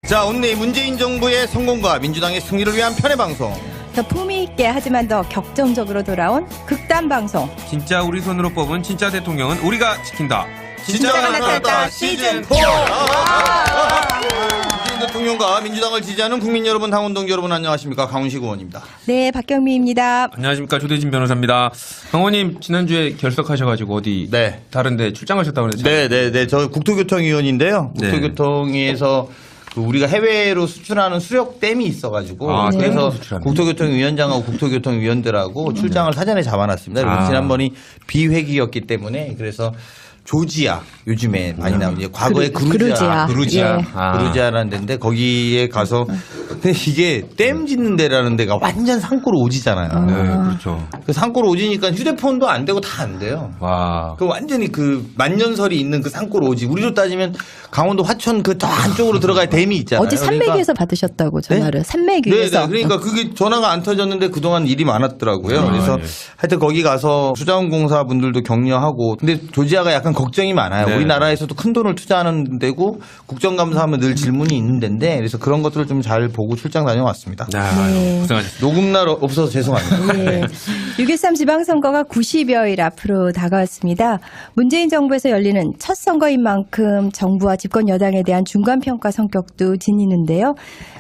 자, 오늘 문재인 정부의 성공과 민주당의 승리를 위한 편의 방송. 더 품위 있게 하지만 더 격정적으로 돌아온 극단 방송. 진짜 우리 손으로 뽑은 진짜 대통령은 우리가 지킨다. 진짜가 나타났다 시즌 4. 문재인 대통령과 민주당을 지지하는 국민 여러분, 당원 동지 여러분 안녕하십니까? 강훈식 의원입니다. 네, 박경미입니다. 안녕하십니까, 조대진 변호사입니다. 강원님 지난주에 결석하셔가지고 어디 다른데 출장하셨다고 그랬죠? 네. 저 국토교통위원인데요. 네. 국토교통위에서 우리가 해외로 수출하는 수력댐이 있어가지고 그래서 국토교통위원장하고 국토교통위원들하고 출장을 사전에 잡아놨습니다. 그리고 지난번이 비회기였기 때문에 그래서 조지아 요즘에 많이 나오는 과거에 그루지아라는 데인데 거기에 가서 근데 이게 댐 짓는 데라는 데가 완전 산골 오지잖아요. 네, 그렇죠. 그 산골 오지니까 휴대폰도 안 되고 다 안 돼요. 와. 그 완전히 그 만년설이 있는 그 산골 오지. 우리로 따지면 강원도 화천 그 더 안쪽으로 들어갈 댐이 있잖아요. 어제 산맥위에서 받으셨다고 전화를. 네? 산맥위에서. 네, 그러니까 그게 전화가 안 터졌는데 그동안 일이 많았더라고요. 그래서 하여튼 거기 가서 수자원공사 분들도 격려하고 근데 조지아가 약간 걱정이 많아요. 네. 우리나라에서도 큰 돈을 투자하는 데고 국정감사하면 늘 질문이 있는 데인데 그래서 그런 것들을 좀 잘 보고 출장 다녀왔습니다. 네. 고생하셨습니다. 녹음날 없어서 죄송합니다. 네. 6.13 지방선거가 90여일 앞으로 다가왔습니다. 문재인 정부에서 열리는 첫 선거인 만큼 정부와 집권 여당에 대한 중간평가 성격도 지니는데요.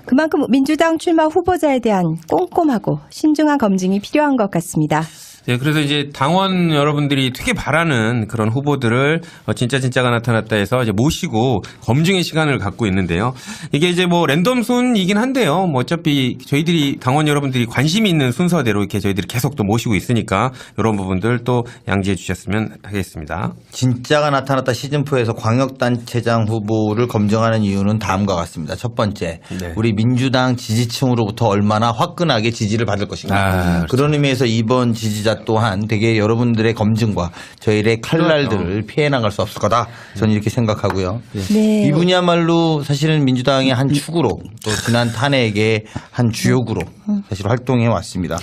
그만큼 민주당 출마 후보자에 대한 꼼꼼하고 신중한 검증이 필요한 것 같습니다. 네, 그래서 이제 당원 여러분들이 되게 바라는 그런 후보들을 진짜가 나타났다 해서 이제 모시고 검증의 시간을 갖고 있는데요. 이게 이제 뭐 랜덤 순이긴 한데요. 뭐 어차피 저희들이 당원 여러분들이 관심이 있는 순서대로 이렇게 저희들이 계속 또 모시고 있으니까 이런 부분들 또 양지해 주셨으면 하겠습니다. 진짜가 나타났다 시즌4에서 광역단체장 후보를 검증하는 이유는 다음과 같습니다. 첫 번째, 우리 민주당 지지층으로부터 얼마나 화끈하게 지지를 받을 것인가. 그렇죠. 그런 의미에서 이번 지지자 또한 되게 여러분들의 검증과 저희의 칼날들을 피해 나갈 수 없을 거다. 저는 이렇게 생각하고요. 네. 이분이야말로 사실은 민주당의 한 축으로 또 지난 탄핵의 한 주역으로 사실 활동해 왔습니다.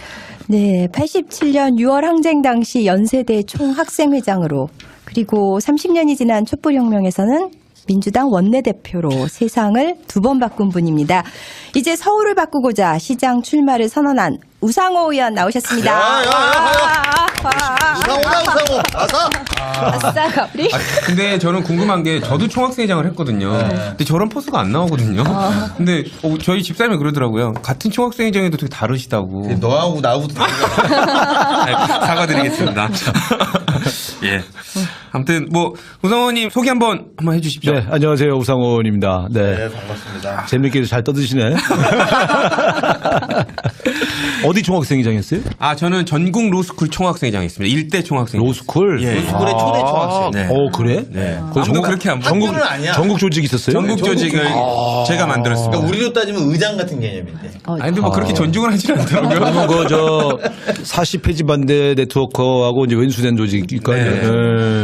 네, 87년 6월 항쟁 당시 연세대 총학생회장으로 그리고 30년이 지난 촛불혁명에서는 민주당 원내대표로 세상을 두 번 바꾼 분입니다. 이제 서울을 바꾸고자 시장 출마를 선언한 우상호 의원 나오셨습니다. 우상호. 아싸, 우리. 근데 저는 궁금한 게 저도 총학생회장을 했거든요. 근데 저런 포스가 안 나오거든요. 근데 저희 집사람이 그러더라고요. 같은 총학생회장에도 되게 다르시다고. 너하고 나하고 사과드리겠습니다. 예. 아무튼 뭐 우상호님 소개 한번 해주십시오. 네, 안녕하세요, 우상호입니다. 네, 반갑습니다. 재밌게 잘 떠드시네. 어디 총학생회장이었어요? 저는 전국 로스쿨 총학생회장이었습니다. 일대 총학생. 로스쿨? 예. 로스쿨의 초대 총학생. 네. 그래? 네. 거기 아무도 그렇게 안 전국, 학교는 아니야. 전국 조직 있었어요? 전국 조직을 제가 만들었습니다. 그러니까 우리로 따지면 의장 같은 개념인데. 아니 근데 뭐 그렇게 존중을 하진 않더라고요. 그러면 그저 40폐지 반대 네트워크하고 이제 wen수된 조직일까요? 네.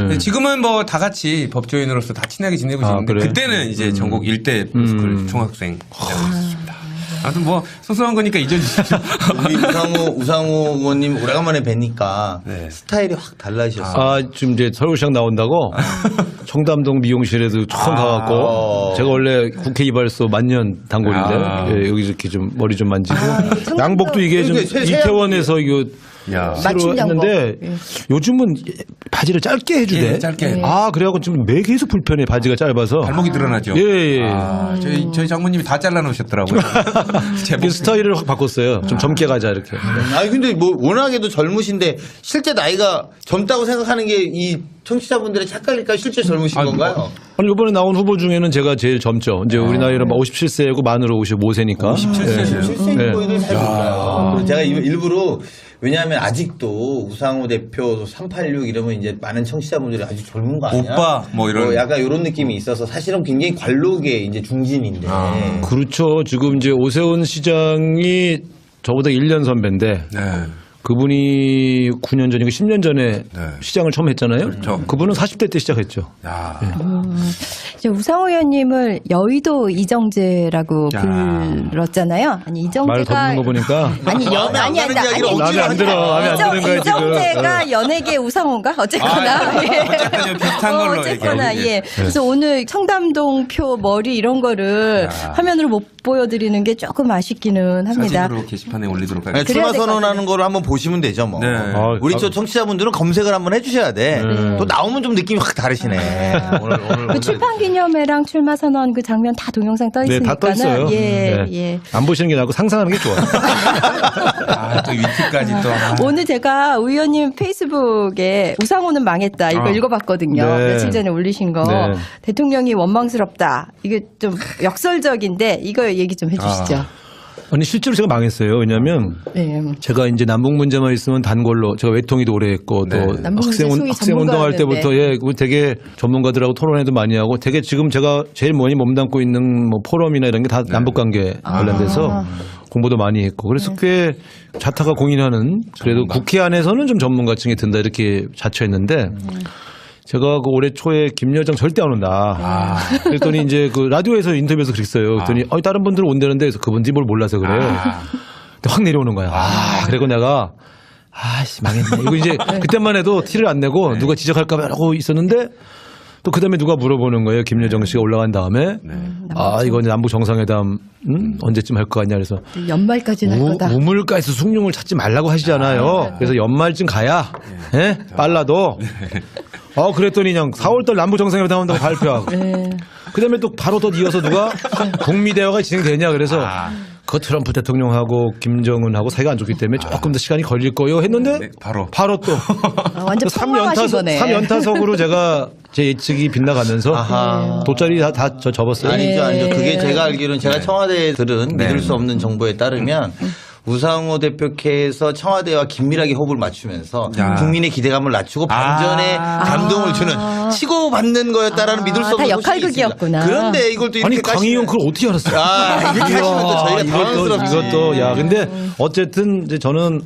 네. 지금은 뭐 다 같이 법조인으로서 다 친하게 지내고 있는데 그래? 그때는 이제 전국 일대 로스쿨 총학생회장이었습니다. 아무튼 뭐 소소한 거니까 잊어주십시오. 우리 우상호 의원님 오래간만에 뵈니까 스타일이 확 달라지셨어요. 지금 이제 서울시장 나온다고 청담동 미용실에도 처음 가갖고 제가 원래 국회 이발소 만년 단골인데 예, 여기 이렇게 좀 머리 좀 만지고 양복도 이게 좀 이태원에서 이거 새로 했는데 요즘은 바지를 짧게 해주대. 예, 짧게. 그래갖고 좀 매개에서 불편해 바지가 짧아서. 발목이 드러나죠. 예. 저희 장모님이 다 잘라놓으셨더라고요. 그 스타일을 확 바꿨어요. 좀 젊게 가자 이렇게. 아니 근데 뭐 워낙에도 젊으신데 실제 나이가 젊다고 생각하는 게 이 청취자분들의 착각일까 실제 젊으신 건가요? 아니 이번에 나온 후보 중에는 제가 제일 젊죠. 이제 우리 나이로 57세고 만으로 55세니까. 57세 보이는 잘 몰라요. 제가 일부러 왜냐하면 아직도 우상호 대표 386 이러면 이제 많은 청취자분들이 아주 젊은 거 아니야? 오빠 뭐 이런 약간 이런 느낌이 있어서 사실은 굉장히 관록의 이제 중진인데. 그렇죠. 지금 이제 오세훈 시장이 저보다 1년 선배인데 그분이 9년 전인가 10년 전에 시장을 처음 했잖아요. 그렇죠. 그분은 40대 때 시작했죠. 야. 이제 우상호 의원님을 여의도 이정재라고 야. 불렀잖아요. 아니 말 더듬는 이정재가 거 보니까 아니 마음에 안 가는 이야기를 억지로 마음에 안 들어. 마음에 안 드는 거야 지금. 이정재가 연예계 우상호인가 어쨌거나 예. 어쨌든 비슷한 걸로 어쨌거나 얘기해. 예. 그래서 오늘 청담동 표 머리 이런 거를 화면으로 못 보여드리는 게 조금 아쉽기는 합니다. 사진으로 게시판에 올리도록 네, 하겠습니다. 출마 그래야 될것 선언하는 거를 한번 보시면 되죠, 뭐. 네. 우리 저 청취자분들은 검색을 한번 해주셔야 돼. 또 나오면 좀 느낌이 확 다르시네. 오늘 그 출판 기념회랑 출마 선언 그 장면 다 동영상 떠 네, 다 떠 있으니까는 있어요. 예, 네. 예. 안 보시는 게 나고 상상하는 게 좋아요. 또 위트까지 또. 오늘 제가 의원님 페이스북에 우상호는 망했다 이거 읽어봤거든요. 네. 며칠 전에 올리신 거. 네. 대통령이 원망스럽다. 이게 좀 역설적인데 이거 얘기 좀 해주시죠. 아니 실제로 제가 망했어요. 왜냐하면 네. 제가 이제 남북 문제만 있으면 단골로 제가 외통위도 오래 했고 또 남북 문제 소위 학생 운동할 전문가였는데. 때부터 되게 전문가들하고 토론회도 많이 하고 되게 지금 제가 제일 많이 몸담고 있는 뭐 포럼이나 이런 게 다 남북 관계 관련돼서 공부도 많이 했고 그래서 꽤 자타가 공인하는 그래도 국회 안에서는 좀 전문가층에 든다 이렇게 자처했는데 제가 그 올해 초에 김여정 절대 안 온다. 그랬더니 이제 그 라디오에서 인터뷰에서 그랬어요. 그랬더니 다른 분들은 온다는데 그래서 그분들이 뭘 몰라서 그래요. 근데 확 내려오는 거야. 그리고 내가 아씨 망했네. 이거 이제 그때만 해도 티를 안 내고 누가 지적할까 봐 하고 있었는데 또 그다음에 누가 물어보는 거예요. 김여정 씨가 올라간 다음에 이거 이제 남북 정상회담 언제쯤 할 거 같냐 그래서 연말까지는 할 거다. 우물가에서 숭늉을 찾지 말라고 하시잖아요. 그래서 연말쯤 가야 예? 빨라도 그랬더니 그냥 4월달 남북 정상회담 한다고 발표하고 그다음에 또 바로 또 이어서 누가 북미 대화가 진행되냐 그래서 그 트럼프 대통령하고 김정은하고 사이가 안 좋기 때문에 조금 더 시간이 걸릴 거요 했는데 네, 바로 또 완전 폭망하신 거네. 3연타석으로 제가 제 예측이 빗나가면서 돗자리 다 접었어요. 아니죠. 그게 제가 알기로는 제가 청와대에 들은 믿을 수 없는 정보에 따르면 우상호 대표께서 청와대와 긴밀하게 호흡을 맞추면서 국민의 기대감을 낮추고 반전에 감동을 주는 치고받는 거였다라는 믿을 수 없는 다 소식이 역할극이었구나. 있습니다. 그런데 이걸 또 아니 이렇게 강희영 그걸 어떻게 알았어요? 이렇게 하시면 또 저희가 당황스럽지. 이것도 야 근데 어쨌든 이제 저는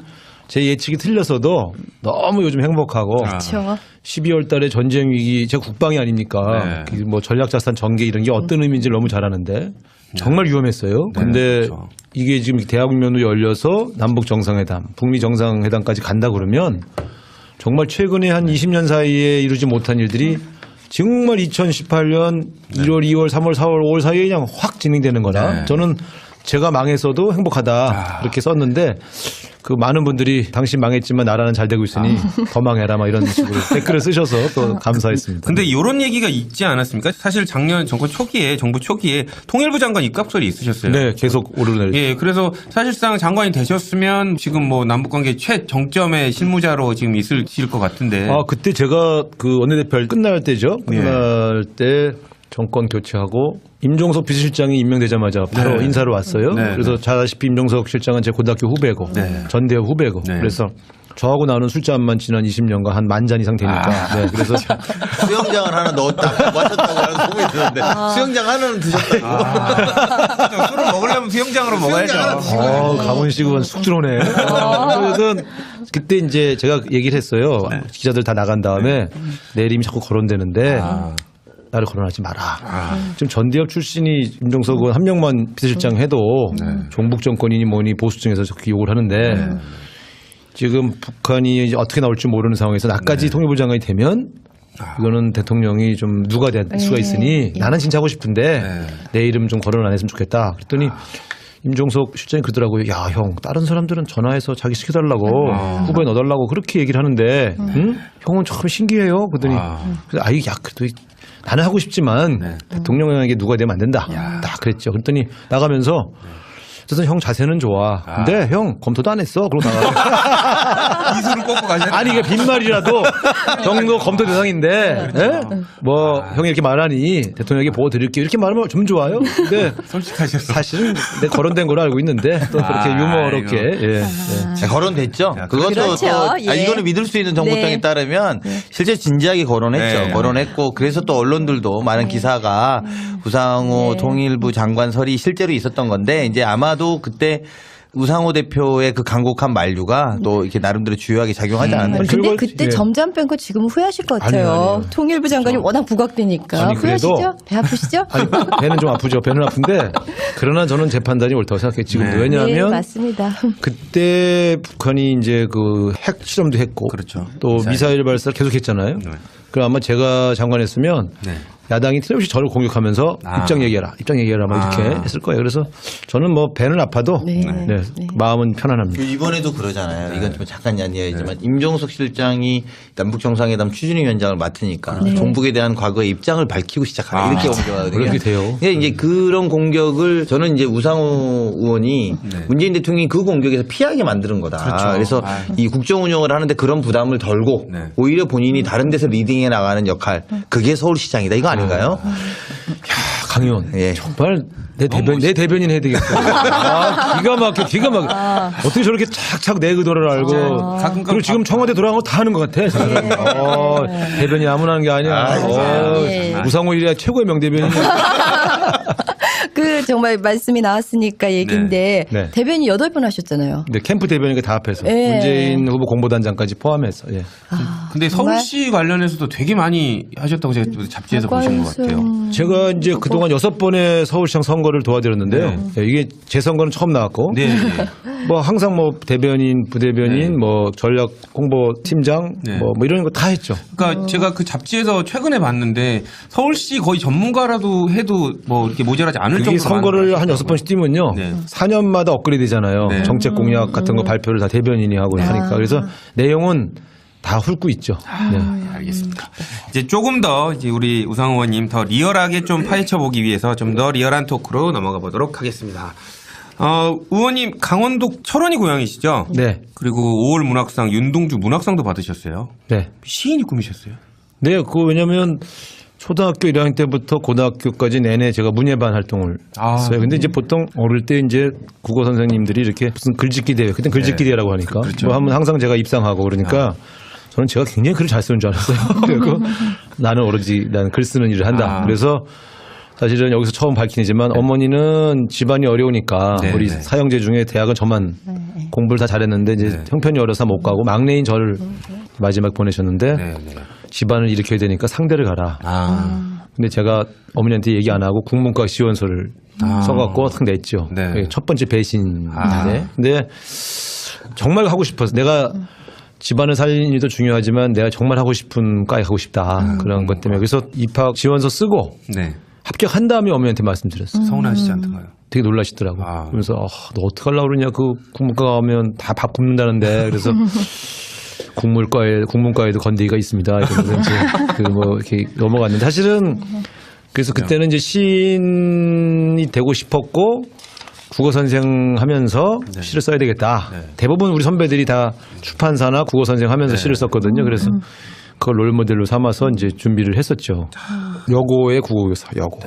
제 예측이 틀렸어도 너무 요즘 행복하고 그렇죠. 12월 달에 전쟁 위기 제가 국방이 아닙니까? 네. 뭐 전략자산 전개 이런 게 어떤 의미인지 너무 잘 아는데 정말 위험했어요. 근데 그렇죠. 이게 지금 대학면으로 열려서 남북 정상회담, 북미 정상회담까지 간다 그러면 정말 최근에 한 20년 사이에 이루지 못한 일들이 정말 2018년 1월, 2월, 3월, 4월, 5월 사이에 그냥 확 진행되는 거라 저는 제가 망해서도 행복하다 이렇게 썼는데 그 많은 분들이 당신 망했지만 나라는 잘 되고 있으니 더 망해라 막 이런 식으로 댓글을 쓰셔서 또 감사했습니다. 근데 이런 얘기가 있지 않았습니까? 사실 작년 정부 초기에 통일부 장관 입각설이 있으셨어요. 네, 계속 오르내리죠. 예, 그래서 사실상 장관이 되셨으면 지금 뭐 남북관계 최정점의 실무자로 지금 있으실 것 같은데. 그때 제가 그 원내대표 끝날 때죠. 끝날 때 정권 교체하고 임종석 비서실장이 임명되자마자 바로 인사를 왔어요. 그래서 잘 아시피 임종석 실장은 제 고등학교 후배고 전대협 후배고 그래서 저하고 나눈 술잔만 지난 20년간 한 10,000잔 이상 되니까. 그래서 수영장을 하나 넣었다 마셨다고 하는 소문이 드는데 수영장 하나는 드셨다고. 술을 먹으려면 수영장으로 먹어야죠. 강원식은 쑥 들어오네. 그래서 그때 이제 제가 얘기를 했어요. 기자들 다 나간 다음에 내 이름이 자꾸 거론되는데 나를 거론하지 마라. 지금 전대협 출신이 임종석은 한 명만 비서실장 해도 종북 정권이니 뭐니 보수층에서 저렇게 욕을 하는데 지금 북한이 이제 어떻게 나올지 모르는 상황에서 나까지 통일부 장관이 되면 이거는 대통령이 좀 누가 될 수가 있으니 나는 진짜 하고 싶은데 내 이름 좀 거론 안 했으면 좋겠다. 그랬더니 임종석 실장이 그러더라고요. 야, 형, 다른 사람들은 전화해서 자기 시켜달라고 후보에 넣어달라고 그렇게 얘기를 하는데 형은 참 신기해요. 그랬더니 그래서 그래도 나는 하고 싶지만 대통령에게 누가 되면 안 된다. 딱 그랬죠. 그랬더니 나가면서 그래서 형 자세는 좋아. 근데 형 검토도 안 했어. 그러고 나가. 이수를 꽂고 가셨네. 아니 이게 빈말이라도 형도 검토 대상인데 뭐 형이 이렇게 말하니 대통령에게 보고 드릴게요. 이렇게 말하면 좀 좋아요. 근데 솔직하셨어. 사실은 내 거론된 걸로 알고 있는데 또 그렇게 유머롭게 거론됐죠. 그것도 그렇죠. 또 이거는 믿을 수 있는 정보통에 따르면 실제 진지하게 거론했죠. 거론했고 그래서 또 언론들도 많은 기사가 우상호 통일부 장관설이 실제로 있었던 건데 이제 아마도 그때 우상호 대표의 그 간곡한 만류가 또 이렇게 나름대로 주요하게 작용하지 않았나. 근데 그리고- 그때 예. 점잖 뺀 거 지금 후회하실 것 같아요. 아니요. 통일부 장관이 워낙 부각되니까. 아니, 그래도- 후회하시죠? 배 아프시죠? 아니, 배는 좀 아프죠. 배는 아픈데 그러나 저는 제 판단이 옳다고 생각해요. 지금 네. 네, 왜냐하면 맞습니다. 그때 북한이 이제 그 핵 실험도 했고 그렇죠. 또 미사일 발사를 계속했잖아요. 네. 그럼 아마 제가 장관했으면 네. 야당이 틀림없이 저를 공격하면서 아. 입장 얘기해라 막 이렇게 아. 했을 거예요. 그래서 저는 뭐 배는 아파도 네. 네, 네. 마음은 편안합니다. 이번에도 그러잖아요. 이건 좀 잠깐 이야기지만 임종석 실장이 남북 정상회담 추진위원장을 맡으니까 종북에 대한 과거의 입장을 밝히고 시작하라 이렇게 공격하거든요. 그렇게 돼요. 근데 이제 그런 공격을 저는 이제 우상호 의원이 문재인 대통령이 그 공격에서 피하게 만드는 거다. 그렇죠. 그래서 이 국정 운영을 하는데 그런 부담을 덜고 네. 오히려 본인이 다른 데서 리딩해 나가는 역할 그게 서울시장이다 이거 아닌가요? 강 의원 예. 정말 내 대변인 해야 되겠다. 아, 기가 막혀. 어떻게 저렇게 착착 내 의도를 알고 가끔 그리고 지금 청와대 돌아간 거 다 하는 것 같아. 대변인 아무나 하는 게 아니야. 예. 우상호 일이야 최고의 명대변인. 그 정말 말씀이 나왔으니까 얘기인데 네. 네. 대변인 8번 하셨잖아요. 네, 캠프 대변인과 다 합해서 예. 문재인 후보 공보단장까지 포함해서. 예. 근데 정말? 서울시 관련해서도 되게 많이 하셨다고 제가 잡지에서 보신 것 같아요. 제가 이제 그동안 6번의 서울시장 선거를 도와드렸는데요. 예, 이게 제 선거는 처음 나왔고 네. 네. 뭐 항상 뭐 대변인, 부대변인, 뭐 전략 홍보 팀장 네. 뭐 이런 거 다 했죠. 그러니까 제가 그 잡지에서 최근에 봤는데 서울시 거의 전문가라도 해도 뭐 이렇게 모자라지 않을 이게 정도로 선거를 많은 한 6번씩 뛰면요. 네. 4년마다 업그레이드잖아요. 네. 정책 공약 같은 거 발표를 다 대변인이 하고 하니까. 그래서 내용은 다 훑고 있죠. 네. 알겠습니다. 이제 조금 더 이제 우리 우상호 의원님 더 리얼하게 좀 파헤쳐 보기 위해서 좀 더 리얼한 토크로 넘어가 보도록 하겠습니다. 의원님 강원도 철원이 고향이시죠? 네. 그리고 5월 문학상 윤동주 문학상도 받으셨어요. 네. 시인이 꿈이셨어요? 네, 그거 왜냐면 초등학교 1학년 때부터 고등학교까지 내내 제가 문예반 활동을 했어요. 근데 이제 보통 어릴 때 이제 국어 선생님들이 이렇게 무슨 글짓기 대회, 그때 글짓기 대회라고 하니까 뭐 하면 항상 제가 입상하고 그러니까 저는 제가 굉장히 글을 잘 쓰는 줄 알았어요. 그리고 나는 오로지 나는 글 쓰는 일을 한다. 그래서 사실은 여기서 처음 밝히지만 어머니는 집안이 어려우니까 네, 우리 네. 사형제 중에 대학은 저만 공부를 다 잘했는데 이제 형편이 어려서 못 가고 막내인 저를 마지막 보내셨는데 네, 네. 집안을 일으켜야 되니까 상대를 가라. 근데 제가 어머니한테 얘기 안 하고 국문과 지원서를 써갖고 탁 냈죠. 네. 그게 첫 번째 배신인데. 근데 정말 하고 싶어서 내가 집안을 살리는 일도 중요하지만 내가 정말 하고 싶은 과에 가고 싶다. 그런 것 때문에. 그래서 입학 지원서 쓰고 네. 합격한 다음에 어머니한테 말씀드렸어요. 서운하시지 않던가요? 되게 놀라시더라고. 아. 그래서 너 어떡하려고 그러냐. 그 국문과 가면 다 밥 굶는다는데. 그래서 국문과에도 건대기가 있습니다. 이러면서 이제 그 뭐 이렇게 넘어갔는데 사실은 그래서 그때는 이제 시인이 되고 싶었고 국어 선생 하면서 시를 써야 되겠다. 대부분 우리 선배들이 다 출판사나 국어 선생 하면서 시를 썼거든요. 그래서 그걸 롤모델로 삼아서 이제 준비를 했었죠. 여고의 국어교사, 여고.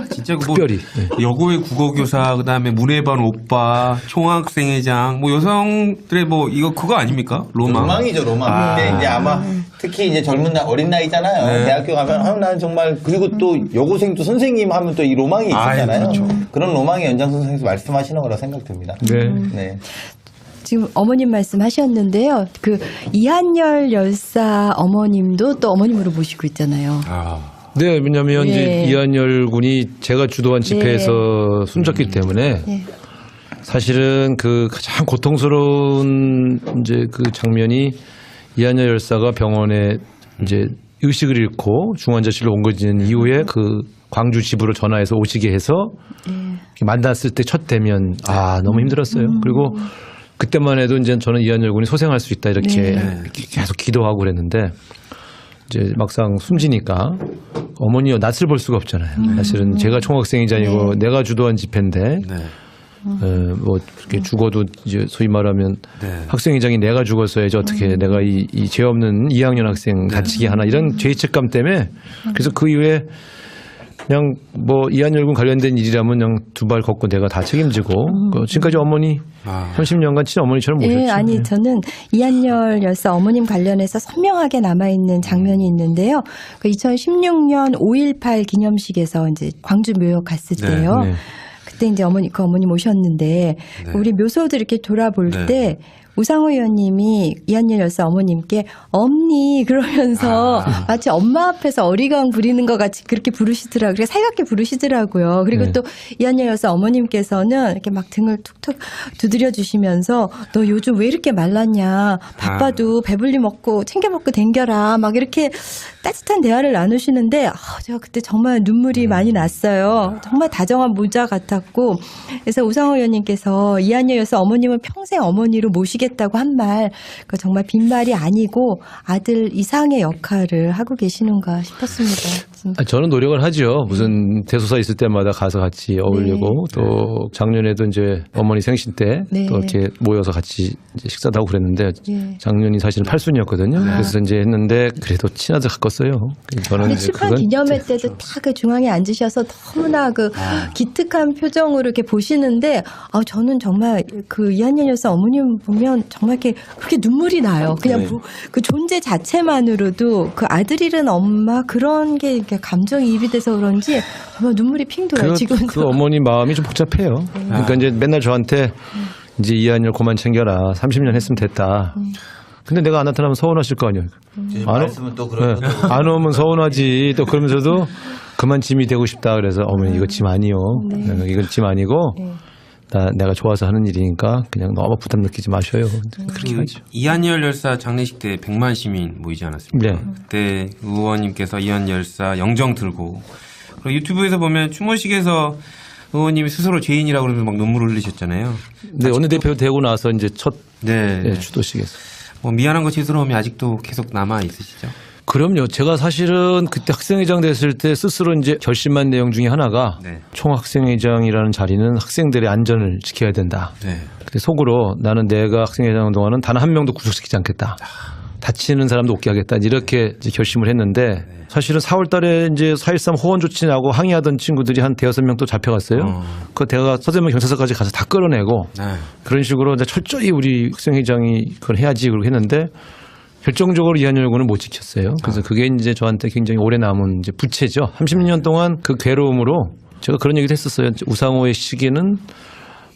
진짜 그 특별히. 여고의 국어교사, 그다음에 문예반 오빠, 총학생회장, 뭐 여성들의 뭐 이거 그거 아닙니까? 로망. 로망이죠, 로망. 근데 이제 아마 특히 이제 어린 나이잖아요. 네. 대학교 가면 나는 정말 그리고 또 여고생도 선생님 하면 또 이 로망이 있었잖아요. 그렇죠. 그런 로망의 연장선상에서 말씀하시는 거라 생각됩니다. 네. 네. 지금 어머님 말씀하셨는데요. 그 이한열 열사 어머님도 또 어머님으로 모시고 있잖아요. 네, 왜냐하면 예. 이제 이한열 군이 제가 주도한 집회에서 숨졌기 때문에 네. 사실은 그 가장 고통스러운 이제 그 장면이 이한열 열사가 병원에 이제 의식을 잃고 중환자실로 옮겨지는 이후에 그 광주 집으로 전화해서 오시게 해서 만났을 때 첫 대면 너무 힘들었어요. 그리고 그때만 해도 이제 저는 이한열 군이 소생할 수 있다 이렇게 계속 기도하고 그랬는데 이제 막상 숨지니까 어머니가 낯을 볼 수가 없잖아요. 사실은 제가 총학생회장이고 내가 주도한 집회인데 뭐 이렇게 죽어도 이제 소위 말하면 학생회장이 내가 죽었어야지 어떻게 내가 이 죄 없는 2학년 학생 다치게 하나 이런 죄책감 때문에 그래서 그 이후에 그냥 뭐 이한열 군 관련된 일이라면 그냥 두 발 걷고 내가 다 책임지고 지금까지 어머니 30년간 친어 어머니처럼 모셨죠. 예, 아니 저는 이한열 열사 어머님 관련해서 선명하게 남아있는 장면이 있는데요. 그 2016년 5.18 기념식에서 이제 광주 묘역 갔을 때요. 네. 그때 그때 이제 어머님 오셨는데 우리 묘소들 이렇게 돌아볼 때 우상호 의원님이 이한열 열사 어머님께 엄니 그러면서 마치 엄마 앞에서 어리광 부리는 것 같이 그렇게 부르시더라고요. 그래서 살갑게 부르시더라고요. 그리고 또 이한열 열사 어머님께서는 이렇게 막 등을 툭툭 두드려 주시면서 너 요즘 왜 이렇게 말랐냐. 바빠도 배불리 먹고 챙겨 먹고 댕겨라. 막 이렇게 따뜻한 대화를 나누시는데 제가 그때 정말 눈물이 많이 났어요. 정말 다정한 모자 같았고 그래서 우상호 의원님께서 이한열 열사 어머님은 평생 어머니로 모시겠다고 한 말 정말 빈말이 아니고 아들 이상의 역할을 하고 계시는가 싶었습니다. 저는 노력을 하죠. 무슨 대소사 있을 때마다 가서 같이 어울리고 또 작년에도 이제 어머니 생신 때 또 이렇게 모여서 같이 이제 식사도 하고 그랬는데 작년이 사실은 8순이었거든요. 그래서 이제 했는데 그래도 친하들 가꿨어요. 저는 출판 기념회 때도 딱 그 중앙에 앉으셔서 너무나 그 기특한 표정으로 이렇게 보시는데 저는 정말 그 이한열 여사 어머님 보면 정말 이렇게 그렇게 눈물이 나요. 그냥 그 존재 자체만으로도 그 아들 잃은 엄마 그런 게 이렇게 감정이입이 돼서 그런지 정말 눈물이 핑 돌아요. 지금 그 어머니 마음이 좀 복잡해요. 그러니까 이제 맨날 저한테 이제 이한열 그만 챙겨라. 30년 했으면 됐다. 근데 내가 안 나타나면 서운하실 거 아니에요. 말씀은 또 그런 안 오면 서운하지. 또 그러면서도 그만 짐이 되고 싶다. 그래서 어머니 이거 짐 아니요. 이건 짐 아니고 내가 좋아서 하는 일이니까 그냥 너무 부담 느끼지 마셔요. 그렇게 하죠. 이한열 열사 장례식 때 100만 시민 모이지 않았습니까? 그때 의원님께서 이한열 열사 영정 들고 그리고 유튜브에서 보면 추모식에서 의원님이 스스로 죄인이라고 그러면서 막 눈물을 흘리셨잖아요. 네, 원내대표 되고 나서 이제 첫 추도식에서. 뭐 미안한 거 죄스러움이 아직도 계속 남아 있으시죠? 그럼요. 제가 사실은 그때 학생회장 됐을 때 스스로 이제 결심한 내용 중에 하나가 총학생회장이라는 자리는 학생들의 안전을 지켜야 된다. 근데 속으로 나는 내가 학생회장 동안은 단 한 명도 구속시키지 않겠다. 다치는 사람도 없게 하겠다. 이렇게 이제 결심을 했는데 사실은 4월 달에 이제 4.13 호원 조치 나고 항의하던 친구들이 한 대여섯 명 또 잡혀갔어요. 그 대가 서대문 경찰서까지 가서 다 끌어내고 그런 식으로 이제 철저히 우리 학생회장이 그걸 해야지 그렇게 했는데 결정적으로 이한열 군은 못 지켰어요. 그래서 그게 이제 저한테 굉장히 오래 남은 이제 부채죠. 30년 동안 그 괴로움으로 제가 그런 얘기도 했었어요. 우상호의 시기는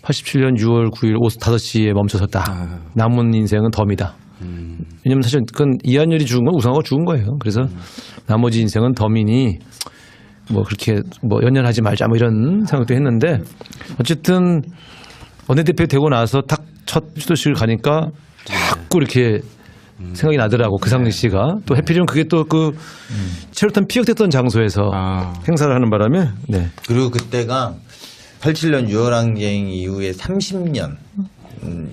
87년 6월 9일 오후 5시에 멈춰섰다. 남은 인생은 덤이다. 왜냐면 사실 그건 이한열이 죽은 건 우상호가 죽은 거예요. 그래서 나머지 인생은 덤이니 뭐 그렇게 뭐 연연하지 말자 뭐 이런 생각도 했는데 어쨌든 원내대표 되고 나서 딱 첫 추도식을 가니까 자꾸 이렇게 생각이 나더라고. 그 상리 씨가 또 해필이면 그게 또 그 체류탄 피격됐던 장소에서 행사를 하는 바람에 그리고 그때가 87년 6월 항쟁 이후에 30년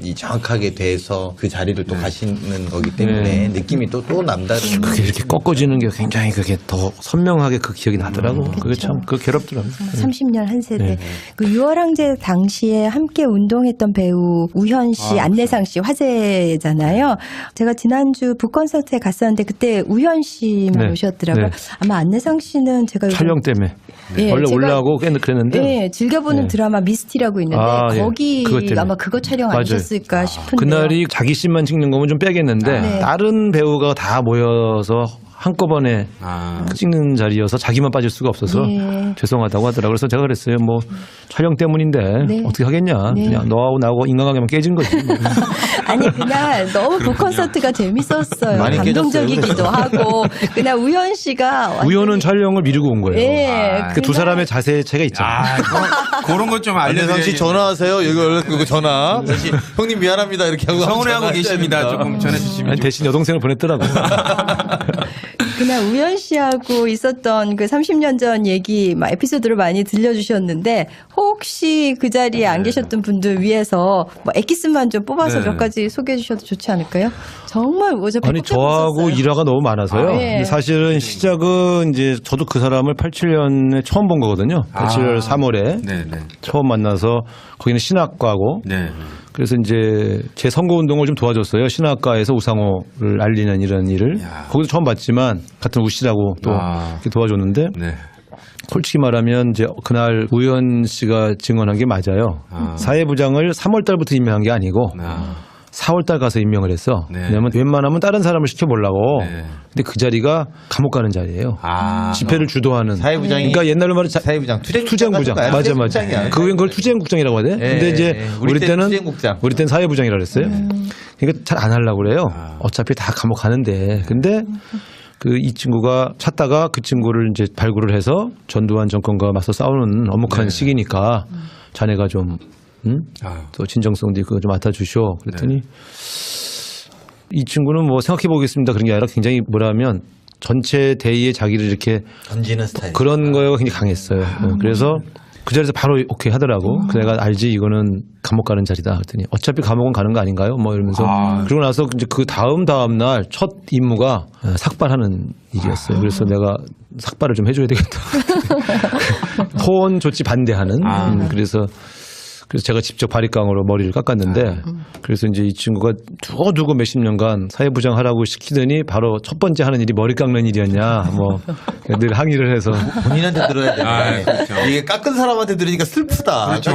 이 정확하게 돼서 그 자리를 또 가시는 거기 때문에 느낌이 또 남다른. 그게 이렇게 꺾어지는 게 굉장히 그게 더 선명하게 그 기억이 나더라고. 그게 참 그 괴롭더라고. 30년 한 세대. 그 6월 항쟁 당시에 함께 운동했던 배우 우현 씨, 안내상 씨 화제잖아요. 제가 지난주 북콘서트에 갔었는데 그때 우현 씨만 오셨더라고요. 아마 안내상 씨는 제가 촬영 때문에 원래 올라오고 그랬는데 즐겨보는 드라마 미스티라고 있는데 거기 아마 그거 촬영 아니셨을까 싶은데 그날이 자기 씬만 찍는 거면 좀 빼겠는데 다른 배우가 다 모여서 한꺼번에 찍는 자리여서 자기만 빠질 수가 없어서 죄송하다고 하더라고요. 그래서 제가 그랬어요. 뭐 촬영 때문인데 어떻게 하겠냐. 그냥 너하고 나하고 인간관계만 깨진 거지. 아니 그날 너무 북콘서트가 재밌었어요. 감동적이기도 하고 그날 우현 씨가 우현은 촬영을 미루고 온 거예요. 그 두 사람의 자세 차이가 있죠. 그런 것 좀 알려드려야겠네요. 안내상 씨 전화하세요. 여기 그거 전화. 다시 형님 미안합니다. 이렇게 하고 서운해하고 계십니다. 조금 전해주시면. 아니, 대신 여동생을 보냈더라고요. 그날 우현 씨하고 있었던 그 30년 전 얘기 에피소드를 많이 들려주셨는데 혹시 그 자리에 안 계셨던 분들 위해서 뭐 엑기스만 좀 뽑아서 몇 가지 소개해 주셔도 좋지 않을까요? 정말 아니 저하고 일화가 너무 많아서요. 근데 사실은 시작은 이제 저도 그 사람을 87년에 처음 본 거거든요. 87년 3월에 처음 만나서 거기는 신학과고 그래서 이제 제 선거운동을 좀 도와줬어요. 신학과에서 우상호를 알리는 이런 일을. 거기서 처음 봤지만 같은 우 씨라고 또 이렇게 도와줬는데 솔직히 말하면 이제 그날 우현 씨가 증언한 게 맞아요. 사회부장을 3월 달부터 임명한 게 아니고 4월달 가서 임명을 했어. 네. 왜냐면 웬만하면 다른 사람을 시켜보려고. 네. 근데 그 자리가 감옥 가는 자리예요. 집회를 주도하는. 사회부장이 그러니까 옛날로 말해 사회부장 투쟁부장. 맞아. 투쟁국장이야. 그걸 투쟁국장이라고 하대. 근데 이제 우리 때는 투쟁국장. 우리 때는 사회부장이라고 그랬어요. 그러니까 잘 안 하려고 그래요. 어차피 다 감옥 가는데. 근데 이 친구가 찾다가 그 친구를 이제 발굴을 해서 전두환 정권과 맞서 싸우는 엄혹한 시기니까 자네가 좀 또 진정성도 있고 좀 맡아주시오. 그랬더니 이 친구는 뭐 생각해 보겠습니다. 그런 게 아니라 굉장히 뭐라면 전체 대의에 자기를 이렇게 던지는 스타일. 그런 거가 굉장히 강했어요. 그래서 그 자리에서 바로 오케이 하더라고. 그래서 내가 알지 이거는 감옥 가는 자리다. 그랬더니 어차피 감옥은 가는 거 아닌가요? 뭐 이러면서 그러고 나서 이제 그 다음 날 첫 임무가 삭발하는 일이었어요. 그래서 내가 삭발을 좀 해줘야 되겠다. 포원 조치 반대하는. 그래서 제가 직접 바리깡으로 머리를 깎았는데 그래서 이제 이 친구가 두고두고 몇십 년간 사회부장 하라고 시키더니 바로 첫 번째 하는 일이 머리 깎는 일이었냐 뭐 늘 항의를 해서 본인한테 들어야 되는데 그렇죠. 이게 깎은 사람한테 들으니까 슬프다. 그렇죠.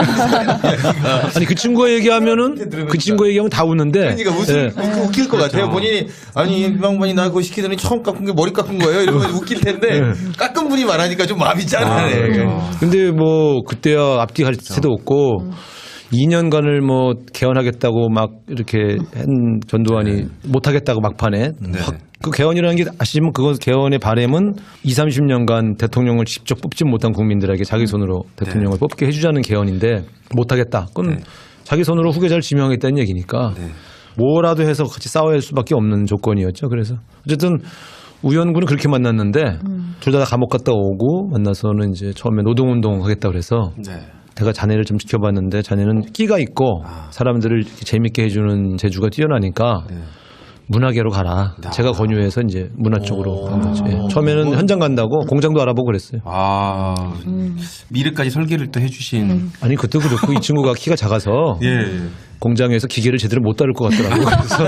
아니 그 친구가 얘기하면은 그 친구가 얘기하면 다 웃는데 그러니까 웃길 것 같아요. 본인이 아니 이방반이 나 그거 시키더니 처음 깎은 게 머리 깎은 거예요. 이러면 웃길 텐데 깎은 분이 말하니까 좀 마음이 짠하네. 근데 뭐 그때야 앞뒤 갈 새도 없고 2년간을 뭐 개헌하겠다고 막 이렇게 한 전두환이 못하겠다고 막판에 확 그 개헌이라는 게 아시지만 그건 개헌의 바람은 20, 30년간 대통령을 직접 뽑지 못한 국민들에게 자기 손으로 대통령을 뽑게 해주자는 개헌인데 못하겠다. 그건 자기 손으로 후계자를 지명하겠다는 얘기니까 뭐라도 해서 같이 싸워야 할 수밖에 없는 조건이었죠. 그래서 어쨌든 우연군은 그렇게 만났는데 둘 다 감옥 갔다 오고 만나서는 이제 처음에 노동운동 하겠다 그래서 내가 자네를 좀 지켜봤는데 자네는 끼가 있고 사람들을 이렇게 재밌게 해주는 재주가 뛰어나니까 문화계로 가라. 제가 권유해서 이제 문화 쪽으로 간 거죠. 예. 처음에는 현장 간다고 공장도 알아보고 그랬어요. 미래까지 설계를 또 해주신. 아니 그것도 그렇고 이 친구가 키가 작아서 공장에서 기계를 제대로 못 다룰 것 같더라고요. 그래서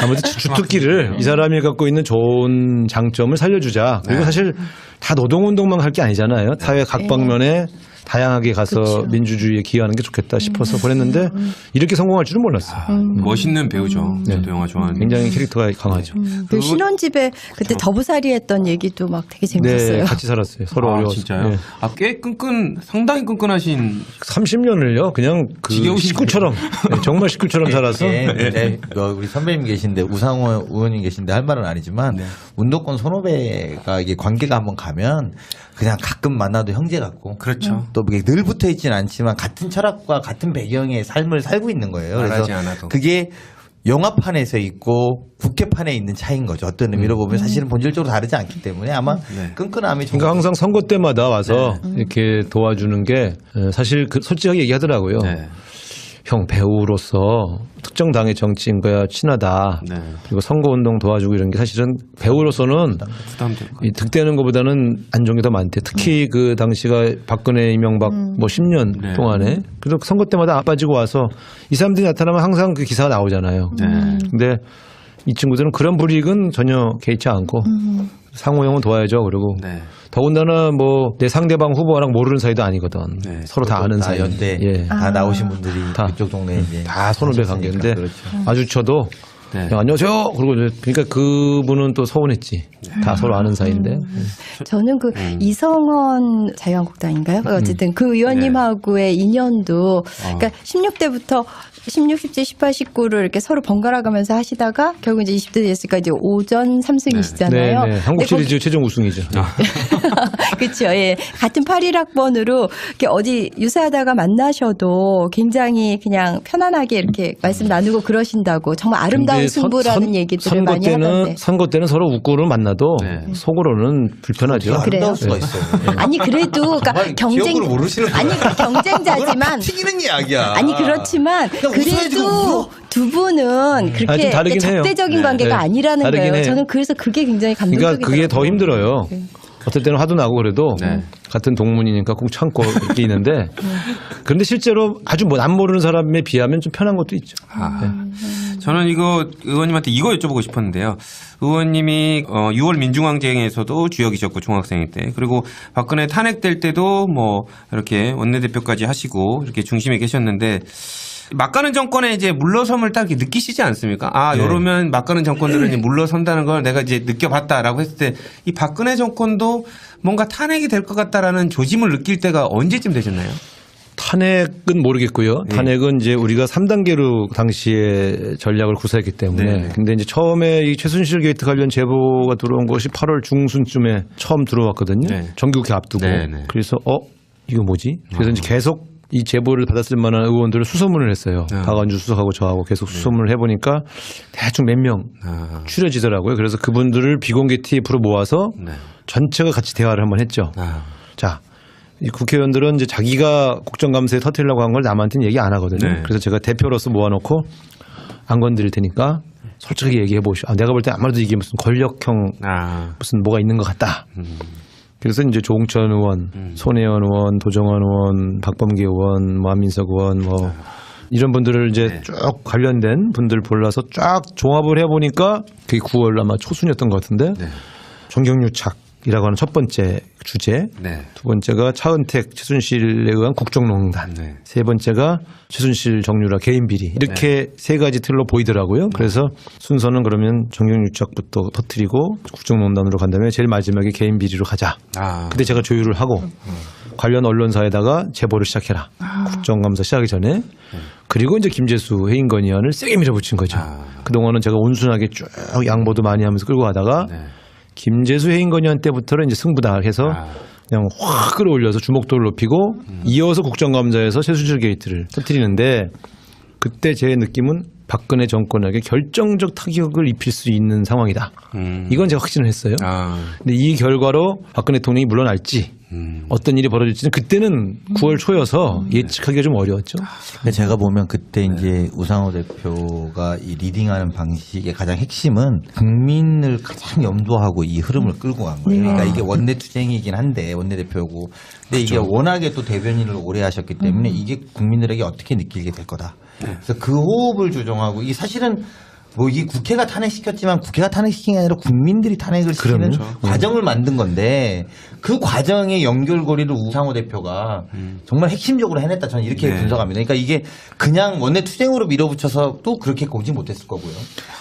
아무튼 주특기를 이 사람이 갖고 있는 좋은 장점을 살려주자. 그리고 사실 다 노동운동만 할 게 아니잖아요. 사회 각 방면에 다양하게 가서 그렇죠. 민주주의에 기여하는 게 좋겠다 싶어서 보냈는데 이렇게 성공할 줄은 몰랐어요. 멋있는 배우죠. 저도 영화 좋아하는. 굉장히 캐릭터가 강하죠. 그 신혼집에 그때 더부살이 했던 얘기도 막 되게 재밌었어요. 네, 같이 살았어요. 서로 어려워서. 진짜요? 네. 꽤 상당히 끈끈하신. 30년을요. 그냥 그 지겨우신 식구처럼 네, 정말 식구처럼 살아서. 네. 우리 선배님 계신데 우상호 의원님 계신데 할 말은 아니지만 운동권 선후배가 이게 관계가 한번 가면 그냥 가끔 만나도 형제 같고 그렇죠. 또 늘 붙어 있지는 않지만 같은 철학과 같은 배경의 삶을 살고 있는 거예요. 말하지 그래서 않아도. 그게 영화판에서 있고 국회판에 있는 차이인 거죠. 어떤 의미로 보면 사실은 본질적으로 다르지 않기 때문에 아마 끈끈함이 좀. 그러니까 항상 선거 때마다 와서 이렇게 도와주는 게 사실 솔직하게 얘기하더라고요. 형 배우로서 특정 당의 정치인과 친하다. 그리고 선거운동 도와주고 이런 게 사실은 배우로서는 부담될 것 이 득되는 것보다는 안 좋은 게 더 많대. 특히 그 당시가 박근혜 이명박 뭐 10년 동안에 그래서 선거 때마다 빠지고 와서 이 사람들이 나타나면 항상 그 기사가 나오잖아요. 근데 이 친구들은 그런 불이익은 전혀 개의치 않고 상호 형은 도와야죠. 그리고 더군다나 뭐 내 상대방 후보랑 모르는 사이도 아니거든. 서로 다 아는 사이. 연대 다 나오신 분들이 다. 그쪽 동네에 이제 다 선후배 관계인데 그렇죠. 마주쳐도 야, 안녕하세요. 그러고 그러니까 그분은 또 서운했지. 다 서로 아는 사이인데. 저는 그 이성원 자유한국당인가요? 어쨌든 그 의원님하고의 인연도 그러니까 16대부터 16, 17, 18, 19를 이렇게 서로 번갈아 가면서 하시다가 결국 이제 20대 됐으니까 이제 오전 3승이시잖아요. 네. 한국 시리즈 최종 우승이죠. 그렇죠. 예. 같은 81학번으로 이렇게 어디 유세하다가 만나셔도 굉장히 그냥 편안하게 이렇게 말씀 나누고 그러신다고 정말 아름다운 근데 승부라는 얘기들을 많이 하던데. 선거 때는 서로 웃고는 만나도 속으로는 불편하죠. 그래요? 아름다울 수가 있어요. 아니 그래도 그러니까 기억으로 모르시는 아니 그러니까 경쟁자지만 튀기는 이야기야. 아니 그렇지만 그래도 두 분은 그렇게 좀 다르긴 해요. 적대적인 관계가 아니라는 다르긴 거예요. 해요. 저는 그래서 그게 굉장히 감동적이더라고요. 그러니까 그게 더 힘들어요. 어떨 때는 화도 나고 그래도 같은 동문이니까 꼭 참고 이렇게 있는데 그런데 실제로 아주 안 모르는 사람에 비하면 좀 편한 것도 있죠. 저는 이거 의원님한테 이거 여쭤보고 싶었는데요. 의원님이 6월 민중항쟁에서도 주역이셨고 중학생 때 그리고 박근혜 탄핵될 때도 뭐 이렇게 원내대표까지 하시고 이렇게 중심에 계셨는데 막가는 정권에 이제 물러섬을 딱 이렇게 느끼시지 않습니까? 아, 네. 이러면 막가는 정권들은 이제 물러선다는 걸 내가 이제 느껴봤다라고 했을 때 이 박근혜 정권도 뭔가 탄핵이 될 것 같다라는 조짐을 느낄 때가 언제쯤 되셨나요? 탄핵은 모르겠고요. 탄핵은 이제 우리가 3단계로 당시에 전략을 구사했기 때문에. 네. 근데 이제 처음에 이 최순실 게이트 관련 제보가 들어온 것이 8월 중순쯤에 처음 들어왔거든요. 네. 정기국회 앞두고. 네, 네. 그래서 이거 뭐지? 그래서 이제 계속 이 제보를 받았을 만한 의원들을 수소문을 했어요. 박완주 수석하고 저하고 계속 수소문을 해보니까 대충 몇 명 추려지더라고요. 그래서 그분들을 비공개 TF로 모아서 네. 전체가 같이 대화를 한번 했죠. 자, 이 국회의원들은 이제 자기가 국정감사에 터뜨리려고 한 걸 남한테는 얘기 안 하거든요. 네. 그래서 제가 대표로서 모아놓고 안 건드릴 테니까 솔직하게 얘기해 보시오. 내가 볼 때 아무래도 이게 무슨 권력형 무슨 뭐가 있는 것 같다. 그래서 이제 조홍천 의원, 손혜원 의원, 도정환 의원, 박범계 의원, 뭐 안민석 의원 뭐 이런 분들을 이제 쭉 관련된 분들 불러서 쫙 종합을 해보니까 그게 9월 아마 초순이었던 것 같은데 정경유착이라고 하는 첫 번째 주제, 두 번째가 차은택, 최순실에 의한 국정농단, 세 번째가 최순실, 정유라 개인 비리 이렇게 세 가지 틀로 보이더라고요. 그래서 순서는 그러면 정경유착부터 터뜨리고 국정농단으로 간 다음에 제일 마지막에 개인 비리로 가자. 그때 제가 조율을 하고 관련 언론사에다가 제보를 시작해라. 국정감사 시작하기 전에. 그리고 이제 김재수 해임건의안을 세게 밀어붙인 거죠. 그동안은 제가 온순하게 쭉 양보도 많이 하면서 끌고 가다가 김재수 해임건의안 때부터는 이제 승부다 해서 그냥 확 끌어올려서 주목도를 높이고 이어서 국정감사에서 최순실 게이트를 터뜨리는데 그때 제 느낌은 박근혜 정권에게 결정적 타격을 입힐 수 있는 상황이다. 이건 제가 확신을 했어요. 근데 이 결과로 박근혜 대통령이 물러날지 어떤 일이 벌어질지는 그때는 9월 초여서 예측하기가 좀 어려웠죠. 근데 제가 보면 그때 이제 우상호 대표가 이 리딩하는 방식의 가장 핵심은 국민을 가장 염두하고 이 흐름을 끌고 간 거예요. 그러니까 이게 원내 투쟁이긴 한데 원내대표고. 근데 이게 워낙에 또 대변인을 오래 하셨기 때문에 이게 국민들에게 어떻게 느끼게 될 거다. 그래서 그 호흡을 조정하고 이 사실은 뭐 이게 국회가 탄핵시켰지만 국회가 탄핵시킨 게 아니라 국민들이 탄핵을 시키는 과정을 만든 건데 그 과정의 연결고리를 우상호 대표가 정말 핵심적으로 해냈다. 저는 이렇게 분석합니다. 그러니까 이게 그냥 원내 투쟁으로 밀어붙여서 또 그렇게 오지 못했을 거고요.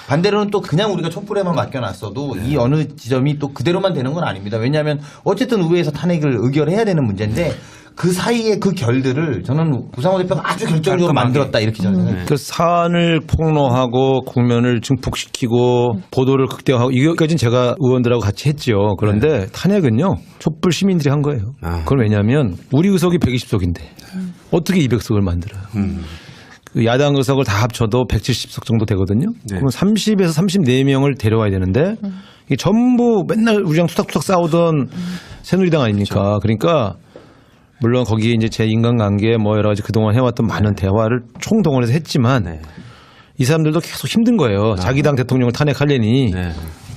반대로는 또 그냥 우리가 촛불에만 맡겨놨어도 이 어느 지점이 또 그대로만 되는 건 아닙니다. 왜냐하면 어쨌든 의회에서 탄핵을 의결해야 되는 문제인데 그 사이에 그 결들을 저는 우상호 대표가 아주 결정적으로 만들었다 이렇게 저는 생각해요. 그 사안을 폭로하고 국면을 증폭시키고 보도를 극대화하고 이것까지는 제가 의원들하고 같이 했죠. 그런데 탄핵은요 촛불 시민들이 한 거예요. 그건 왜냐하면 우리 의석이 120석인데 어떻게 200석을 만들어요. 그 야당 의석을 다 합쳐도 170석 정도 되거든요. 그럼 30에서 34명을 데려와야 되는데 이게 전부 맨날 우리랑 투닥투닥 싸우던 새누리당 아닙니까? 그러니까 물론 거기에 이제 제 인간관계 뭐 여러 가지 그동안 해왔던 많은 대화를 총동원해서 했지만 이 사람들도 계속 힘든 거예요. 자기 당 대통령을 탄핵하려니.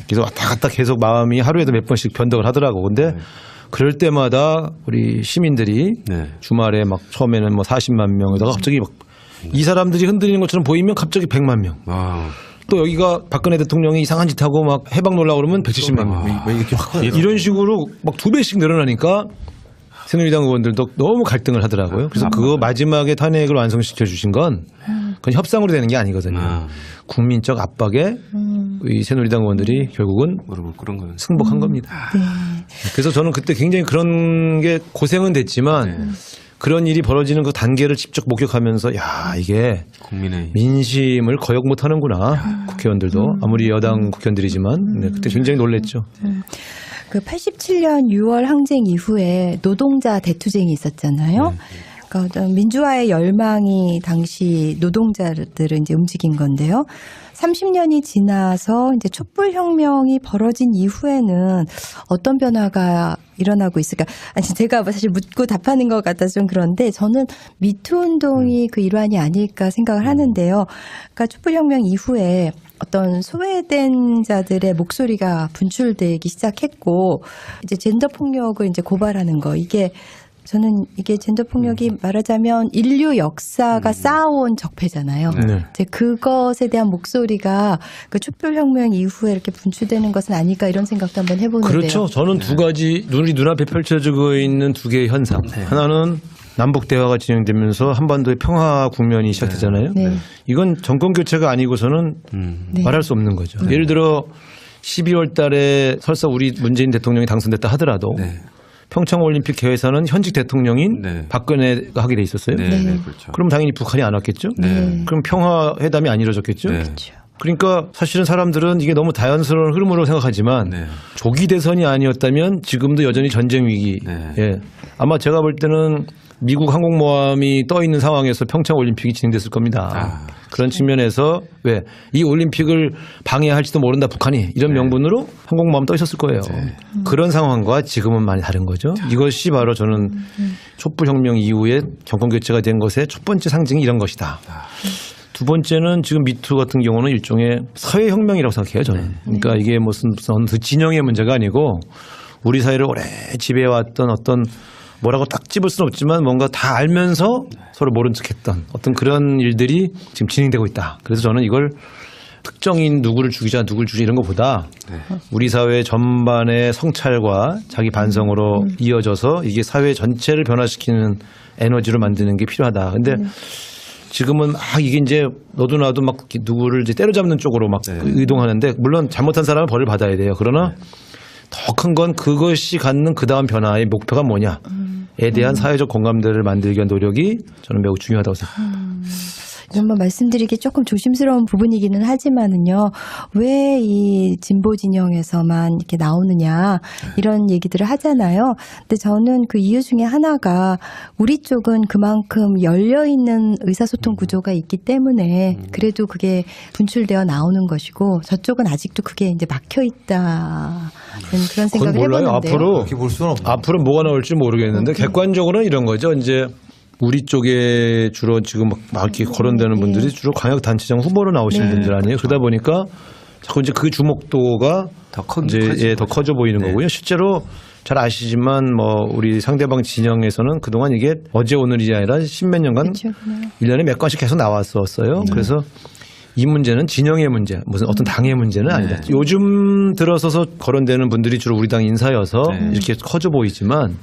그래서 왔다 갔다 계속 마음이 하루에도 몇 번씩 변덕을 하더라고. 근데 그럴 때마다 우리 시민들이 주말에 막 처음에는 뭐 40만 명에다가 갑자기 막 이 사람들이 흔들리는 것처럼 보이면 갑자기 100만 명. 또 여기가 박근혜 대통령이 이상한 짓 하고 막 해방 놀라고 그러면 170만 명. 이렇게 이런 식으로 막 2배씩 늘어나니까 새누리당 의원들도 너무 갈등을 하더라고요. 그래서 그거 마지막에 탄핵을 완성시켜 주신 건 그건 협상으로 되는 게 아니거든요. 국민적 압박에 이 새누리당 의원들이 결국은 승복한 겁니다. 그래서 저는 그때 굉장히 그런 게 고생은 됐지만 그런 일이 벌어지는 그 단계를 직접 목격하면서 야 이게 국민의 민심을 거역 못하는구나. 국회의원들도 아무리 여당 국회의원들이지만 그때 굉장히 놀랬죠. 그 87년 6월 항쟁 이후에 노동자 대투쟁이 있었잖아요. 그러니까 어떤 민주화의 열망이 당시 노동자들을 이제 움직인 건데요. 30년이 지나서 이제 촛불혁명이 벌어진 이후에는 어떤 변화가 일어나고 있을까? 아니, 제가 사실 묻고 답하는 것 같아서 좀 그런데 저는 미투 운동이 그 일환이 아닐까 생각을 하는데요. 그러니까 촛불혁명 이후에 어떤 소외된 자들의 목소리가 분출되기 시작했고 이제 젠더 폭력을 이제 고발하는 거 이게 저는 이게 젠더 폭력이 말하자면 인류 역사가 쌓아온 적폐잖아요. 이제 그것에 대한 목소리가 그 촛불혁명 이후에 이렇게 분출되는 것은 아닐까 이런 생각도 한번 해보는데요. 그렇죠. 저는 두 가지 우리 눈앞에 펼쳐지고 있는 두 개의 현상. 하나는 남북 대화가 진행되면서 한반도의 평화 국면이 시작되잖아요. 네. 이건 정권 교체가 아니고서는 네. 말할 수 없는 거죠. 예를 들어 12월 달에 설사 우리 문재인 대통령이 당선됐다 하더라도 평창올림픽 개회사는 현직 대통령인 네. 박근혜가 하게 돼 있었어요. 네, 네, 그렇죠. 그럼 당연히 북한이 안 왔겠죠. 네. 그럼 평화회담이 안 이루어졌겠죠. 네. 그러니까 사실은 사람들은 이게 너무 자연스러운 흐름으로 생각하지만 네. 조기 대선이 아니었다면 지금도 여전히 전쟁 위기. 네. 예. 아마 제가 볼 때는 미국 항공모함이 떠 있는 상황에서 평창 올림픽이 진행됐을 겁니다. 그런 측면에서 왜 이 올림픽을 방해할지도 모른다 북한이 이런 명분으로 항공모함 떠 있었을 거예요. 그런 상황과 지금은 많이 다른 거죠. 이것이 바로 저는 촛불혁명 이후에 정권 교체가 된 것의 첫 번째 상징이 이런 것이다. 두 번째는 지금 미투 같은 경우는 일종의 사회혁명이라고 생각해요, 저는. 그러니까 이게 무슨 어느 진영의 문제가 아니고 우리 사회를 오래 지배해왔던 어떤 뭐라고 딱 집을 수는 없지만 뭔가 다 알면서 서로 모른 척했던 어떤 그런 일들이 지금 진행되고 있다. 그래서 저는 이걸 특정인 누구를 죽이자 누구를 죽이자 이런 것보다 우리 사회 전반의 성찰과 자기 반성으로 이어져서 이게 사회 전체를 변화시키는 에너지로 만드는 게 필요하다. 근데 지금은 막 이게 이제 너도 나도 막 누구를 이제 때려잡는 쪽으로 막 의동하는데 물론 잘못한 사람은 벌을 받아야 돼요. 그러나 더 큰 건 그것이 갖는 그 다음 변화의 목표가 뭐냐에 대한 사회적 공감대를 만들기 위한 노력이 저는 매우 중요하다고 생각합니다. 정말 말씀드리기 조금 조심스러운 부분이기는 하지만은요, 왜 이 진보 진영에서만 이렇게 나오느냐, 이런 얘기들을 하잖아요. 근데 저는 그 이유 중에 하나가 우리 쪽은 그만큼 열려있는 의사소통 구조가 있기 때문에 그래도 그게 분출되어 나오는 것이고 저쪽은 아직도 그게 이제 막혀있다. 그런 생각을 몰라요. 해봤는데요. 앞으로 그렇게 볼 수는 없죠. 앞으로 뭐가 나올지 모르겠는데 객관적으로는 이런 거죠. 이제 우리 쪽에 주로 지금 막 이렇게 거론되는 분들이 주로 광역단체장 후보로 나오시는 분들 아니에요. 그러다 보니까 자꾸 이제 그 주목도가 더 커져 보이는 거고요. 실제로 잘 아시지만 뭐 우리 상대방 진영에서는 그동안 이게 어제 오늘이 아니라 십몇 년간 1년에 몇 건씩 계속 나왔었어요. 그래서 이 문제는 진영의 문제, 무슨 어떤 당의 문제는 아니다. 요즘 들어서서 거론되는 분들이 주로 우리 당 인사여서 이렇게 커져 보이지만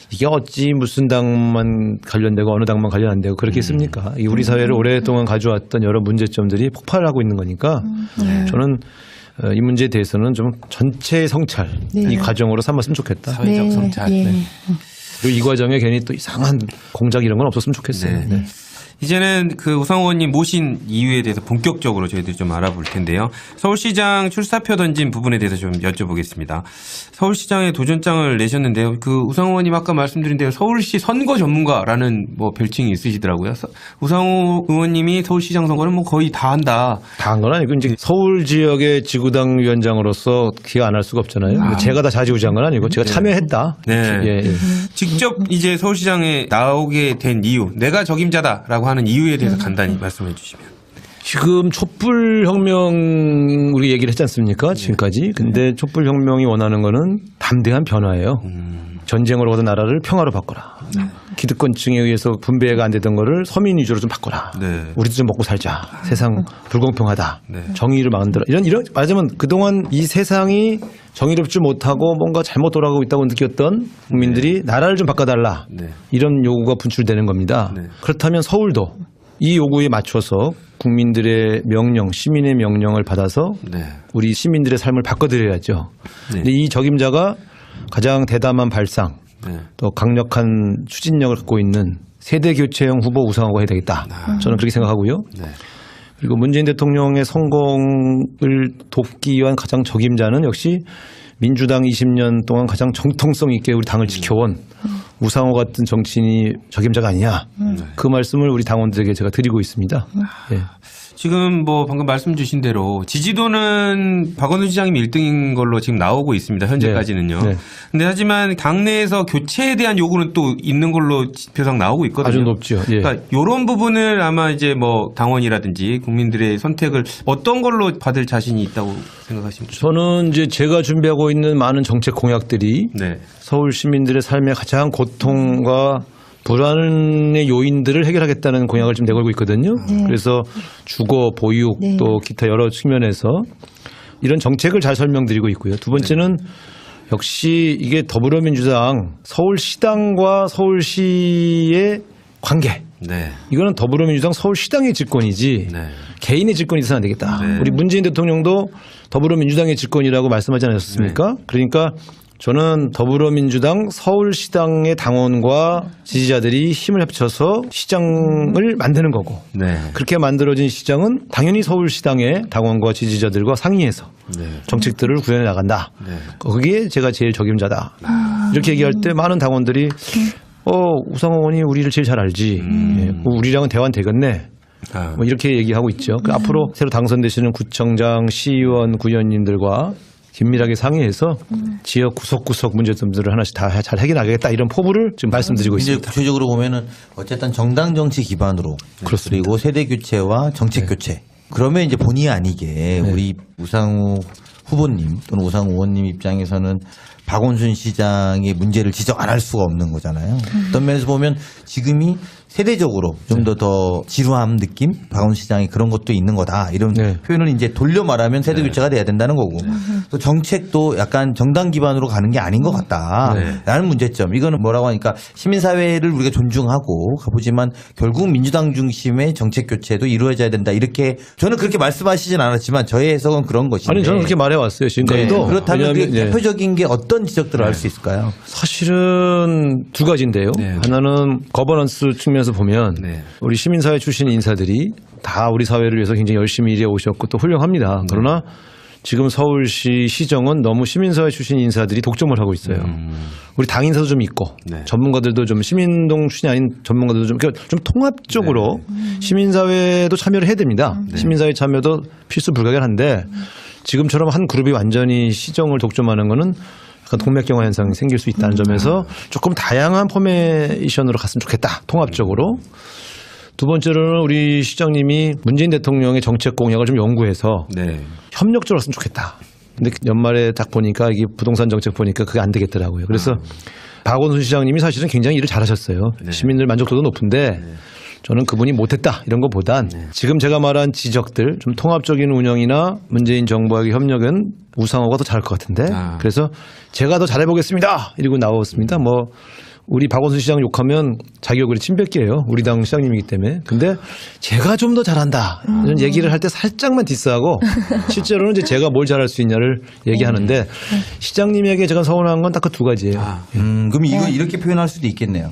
이게 어찌 무슨 당만 관련되고 어느 당만 관련 안 되고 그렇게 있습니까? 이 우리 사회를 오랫동안 가져왔던 여러 문제점들이 폭발을 하고 있는 거니까 저는 이 문제에 대해서는 좀 전체의 성찰, 이 과정으로 삼았으면 좋겠다. 사회적 성찰. 그리고 이 과정에 괜히 또 이상한 공작 이런 건 없었으면 좋겠어요. 네. 이제는 그 우상호 의원님 모신 이유에 대해서 본격적으로 저희들이 좀 알아볼 텐데요. 서울시장 출사표 던진 부분에 대해서 좀 여쭤보겠습니다. 서울시장에 도전장을 내셨는데요. 그 우상호 의원님 아까 말씀드린 대로 서울시 선거 전문가라는 뭐 별칭이 있으시더라고요. 우상호 의원님이 서울시장 선거는 뭐 거의 다 한다. 다 한 건 아니고 이제 서울 지역의 지구당 위원장으로서 기가 안 할 수가 없잖아요. 제가 다 좌지우지한 건 아니고 제가 참여했다. 네. 직접 이제 서울시장에 나오게 된 이유, 내가 적임자다라고 하는 이유에 대해서 간단히 말씀해 주시면. 지금 촛불혁명 우리 얘기를 했지 않습니까? 지금까지. 근데 촛불혁명이 원하는 거는 담대한 변화예요. 전쟁으로 얻은 나라를 평화로 바꿔라. 기득권층에 의해서 분배가 안 되던 거를 서민 위주로 좀 바꿔라. 우리도 좀 먹고 살자. 세상 불공평하다. 정의를 만들어. 이런 말하자면 그동안 이 세상이 정의롭지 못하고 뭔가 잘못 돌아가고 있다고 느꼈던 국민들이 나라를 좀 바꿔달라. 이런 요구가 분출되는 겁니다. 그렇다면 서울도 이 요구에 맞춰서 국민들의 명령, 시민의 명령을 받아서 우리 시민들의 삶을 바꿔드려야죠. 근데 이 적임자가 가장 대담한 발상, 또 강력한 추진력을 갖고 있는 세대교체형 후보 우상호가 해야 되겠다. 저는 그렇게 생각하고요. 그리고 문재인 대통령의 성공을 돕기 위한 가장 적임자는 역시 민주당 20년 동안 가장 정통성 있게 우리 당을 지켜온 우상호 같은 정치인이 적임자가 아니냐. 그 말씀을 우리 당원들에게 제가 드리고 있습니다. 지금 뭐 방금 말씀 주신 대로 지지도는 박원순 시장님이 1등인 걸로 지금 나오고 있습니다. 현재까지는요. 근데 하지만 당내에서 교체에 대한 요구는 또 있는 걸로 지표상 나오고 있거든요. 아주 높죠. 그러니까 이런 부분을 아마 이제 뭐 당원이라든지 국민들의 선택을 어떤 걸로 받을 자신이 있다고 생각하십니까? 저는 이제 제가 준비하고 있는 많은 정책 공약들이 서울 시민들의 삶의 가장 고통과 불안의 요인들을 해결하겠다는 공약을 좀 내걸고 있거든요. 그래서 주거, 보육 또 기타 여러 측면에서 이런 정책을 잘 설명드리고 있고요. 두 번째는 역시 이게 더불어민주당 서울시당과 서울시의 관계. 네. 이거는 더불어민주당 서울시당의 집권이지 네. 개인의 집권이 있어서는 안 되겠다. 네. 우리 문재인 대통령도 더불어민주당의 집권이라고 말씀하지 않았습니까? 그러니까 저는 더불어민주당 서울시당의 당원과 지지자들이 힘을 합쳐서 시장을 만드는 거고 네. 그렇게 만들어진 시장은 당연히 서울시당의 당원과 지지자들과 상의해서 네. 정책들을 구현해 나간다. 네. 거기에 제가 제일 적임자다. 이렇게 얘기할 때 많은 당원들이 우상호 의원이 우리를 제일 잘 알지. 예, 우리랑은 대화는 되겠네. 아. 뭐 이렇게 얘기하고 있죠. 앞으로 새로 당선되시는 구청장, 시의원, 구의원님들과 긴밀하게 상의해서 지역 구석구석 문제점들을 하나씩 다 잘 해결하겠다 이런 포부를 지금 말씀드리고 이제 있습니다. 구체적으로 보면은 어쨌든 정당 정치 기반으로 그렇습니다. 그리고 세대 교체와 정책 교체. 그러면 이제 본의 아니게 우리 우상호 후보님 또는 우상호 의원님 입장에서는 박원순 시장의 문제를 지적 안 할 수가 없는 거잖아요. 어떤 면에서 보면 지금이 세대적으로 좀 더 지루함 느낌? 박원순 시장이 그런 것도 있는 거다. 이런 네. 표현을 이제 돌려 말하면 세대 교체가 돼야 된다는 거고 또 정책도 약간 정당 기반으로 가는 게 아닌 것 같다라는 문제점. 이거는 뭐라고 하니까 시민사회를 우리가 존중하고 가보지만 결국 민주당 중심의 정책 교체도 이루어져야 된다. 이렇게 저는 그렇게 말씀하시진 않았지만 저의 해석은 그런 것인데. 아니 저는 그렇게 말해왔어요. 지금까지도. 네. 그렇다면 그 왜냐하면, 대표적인 게 어떤 지적들을 할 수 있을까요? 사실은 두 가지인데요. 네. 하나는 거버넌스 측면에서 보면 네. 우리 시민사회 출신 인사들이 다 우리 사회를 위해서 굉장히 열심히 일해 오셨고 또 훌륭합니다. 그러나 지금 서울시 시정은 너무 시민사회 출신 인사들이 독점을 하고 있어요. 우리 당 인사도 좀 있고 네. 전문가들도 좀 시민동 출신이 아닌 전문가들도 좀, 그러니까 좀 통합적으로 시민사회도 참여를 해야 됩니다. 시민사회 참여도 필수 불가결한데 지금처럼 한 그룹이 완전히 시정을 독점하는 거는 약간 동맥경화 현상이 생길 수 있다는 점에서 조금 다양한 포메이션으로 갔으면 좋겠다. 통합적으로. 두 번째로는 우리 시장님이 문재인 대통령의 정책 공약을 좀 연구해서 네. 협력적으로 했으면 좋겠다. 근데 연말에 딱 보니까 이게 부동산 정책 보니까 그게 안 되겠더라고요. 그래서 박원순 시장님이 사실은 굉장히 일을 잘하셨어요. 시민들 만족도도 높은데 저는 그분이 못했다 이런 것보단 지금 제가 말한 지적들 좀 통합적인 운영이나 문재인 정부와의 협력은 우상호가 더 잘할 것 같은데 그래서 제가 더 잘해보겠습니다 이러고 나왔습니다. 뭐 우리 박원순 시장 욕하면 자기 얼굴이 침뱉기예요. 우리 당 시장님이기 때문에. 근데 제가 좀 더 잘한다 이런 얘기를 할 때 살짝만 디스하고 실제로는 이제 제가 뭘 잘할 수 있냐를 얘기하는데 시장님에게 제가 서운한 건 딱 그 두 가지예요. 그럼 이거 이렇게 표현할 수도 있겠네요.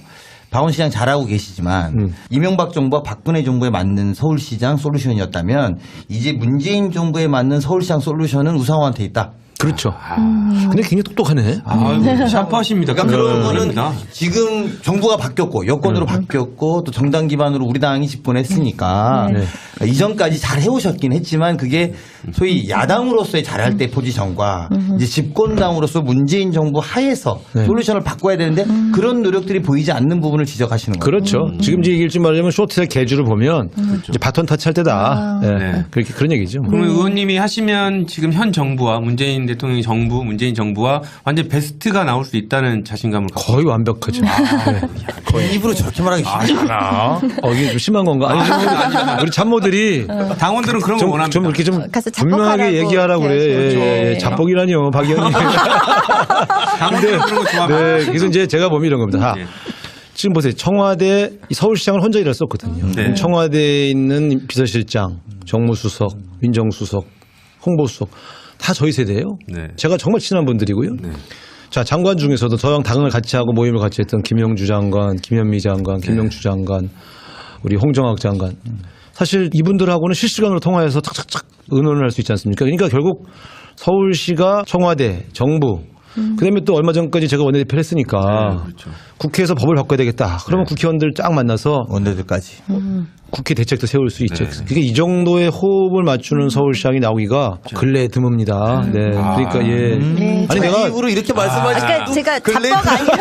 박원순 시장 잘하고 계시지만 이명박 정부와 박근혜 정부에 맞는 서울시장 솔루션이었다면 이제 문재인 정부에 맞는 서울시장 솔루션은 우상호한테 있다. 그렇죠. 근데 굉장히 똑똑하네. 샤프하십니다. 그러니까 그런 거는 그럽니다. 지금 정부가 바뀌었고 여권으로 바뀌었고 또 정당 기반으로 우리 당이 집권했으니까 이전까지 잘 해오셨긴 했지만 그게 소위 야당으로서의 잘할 때 포지션과 이제 집권당으로서 문재인 정부 하에서 솔루션을 바꿔야 되는데 그런 노력들이 보이지 않는 부분을 지적하시는 거예요. 그렇죠. 지금 이제 얘기를 좀 말하자면 쇼트의 계주를 보면 이제 바톤 터치할 때다. 네. 그렇게 그런 얘기죠. 뭐. 그러면 의원님이 하시면 지금 현 정부와 문재인 대통령 정부, 문재인 정부와 완전 베스트가 나올 수 있다는 자신감을 갖고 거의 완벽하죠. 네. 입으로 저렇게 말하기 쉽지. 이게 좀 심한 건가? 아니, 우리 참모들이 당원들은 그런 걸 좀 원합니다. 이렇게 좀 가서 분명하게 자뻑하라고 얘기하라고 그래. 그렇죠. 예, 자뻑이라니요, 박 의원님. 당원들은 그런 거 좋아합니다. 네, 그래서 이제 제가 보면 이런 겁니다. 네. 지금 보세요. 청와대 서울시장을 혼자 일할 수 없거든요. 네. 청와대에 있는 비서실장, 정무수석, 민정수석, 홍보수석 다 저희 세대예요. 네. 제가 정말 친한 분들이고요. 자, 장관 중에서도 저랑 당을 같이 하고 모임을 같이 했던 김영주 장관, 김현미 장관, 김영주 장관, 우리 홍정학 장관. 사실 이분들하고는 실시간으로 통화해서 착착착 의논을 할 수 있지 않습니까? 그러니까 결국 서울시가 청와대, 정부, 그다음에 또 얼마 전까지 제가 원내대표를 했으니까 국회에서 법을 바꿔야 되겠다. 그러면 국회의원들 쫙 만나서 원내들까지. 국회 대책도 세울 수 있죠. 그게 이 정도의 호흡을 맞추는 서울시장이 나오기가 근래에 드뭅니다. 네. 그러니까 예. 네, 아니 내가 입으로 이렇게 말씀하시니까 그러니까 제가 자뻑 아니에요.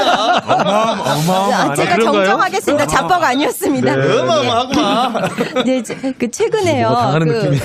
제가 그런가요? 정정하겠습니다. 자뻑 아니었습니다. 어마어마하구만. 네, 그 최근에요. 뭐가 당하는 느낌이야.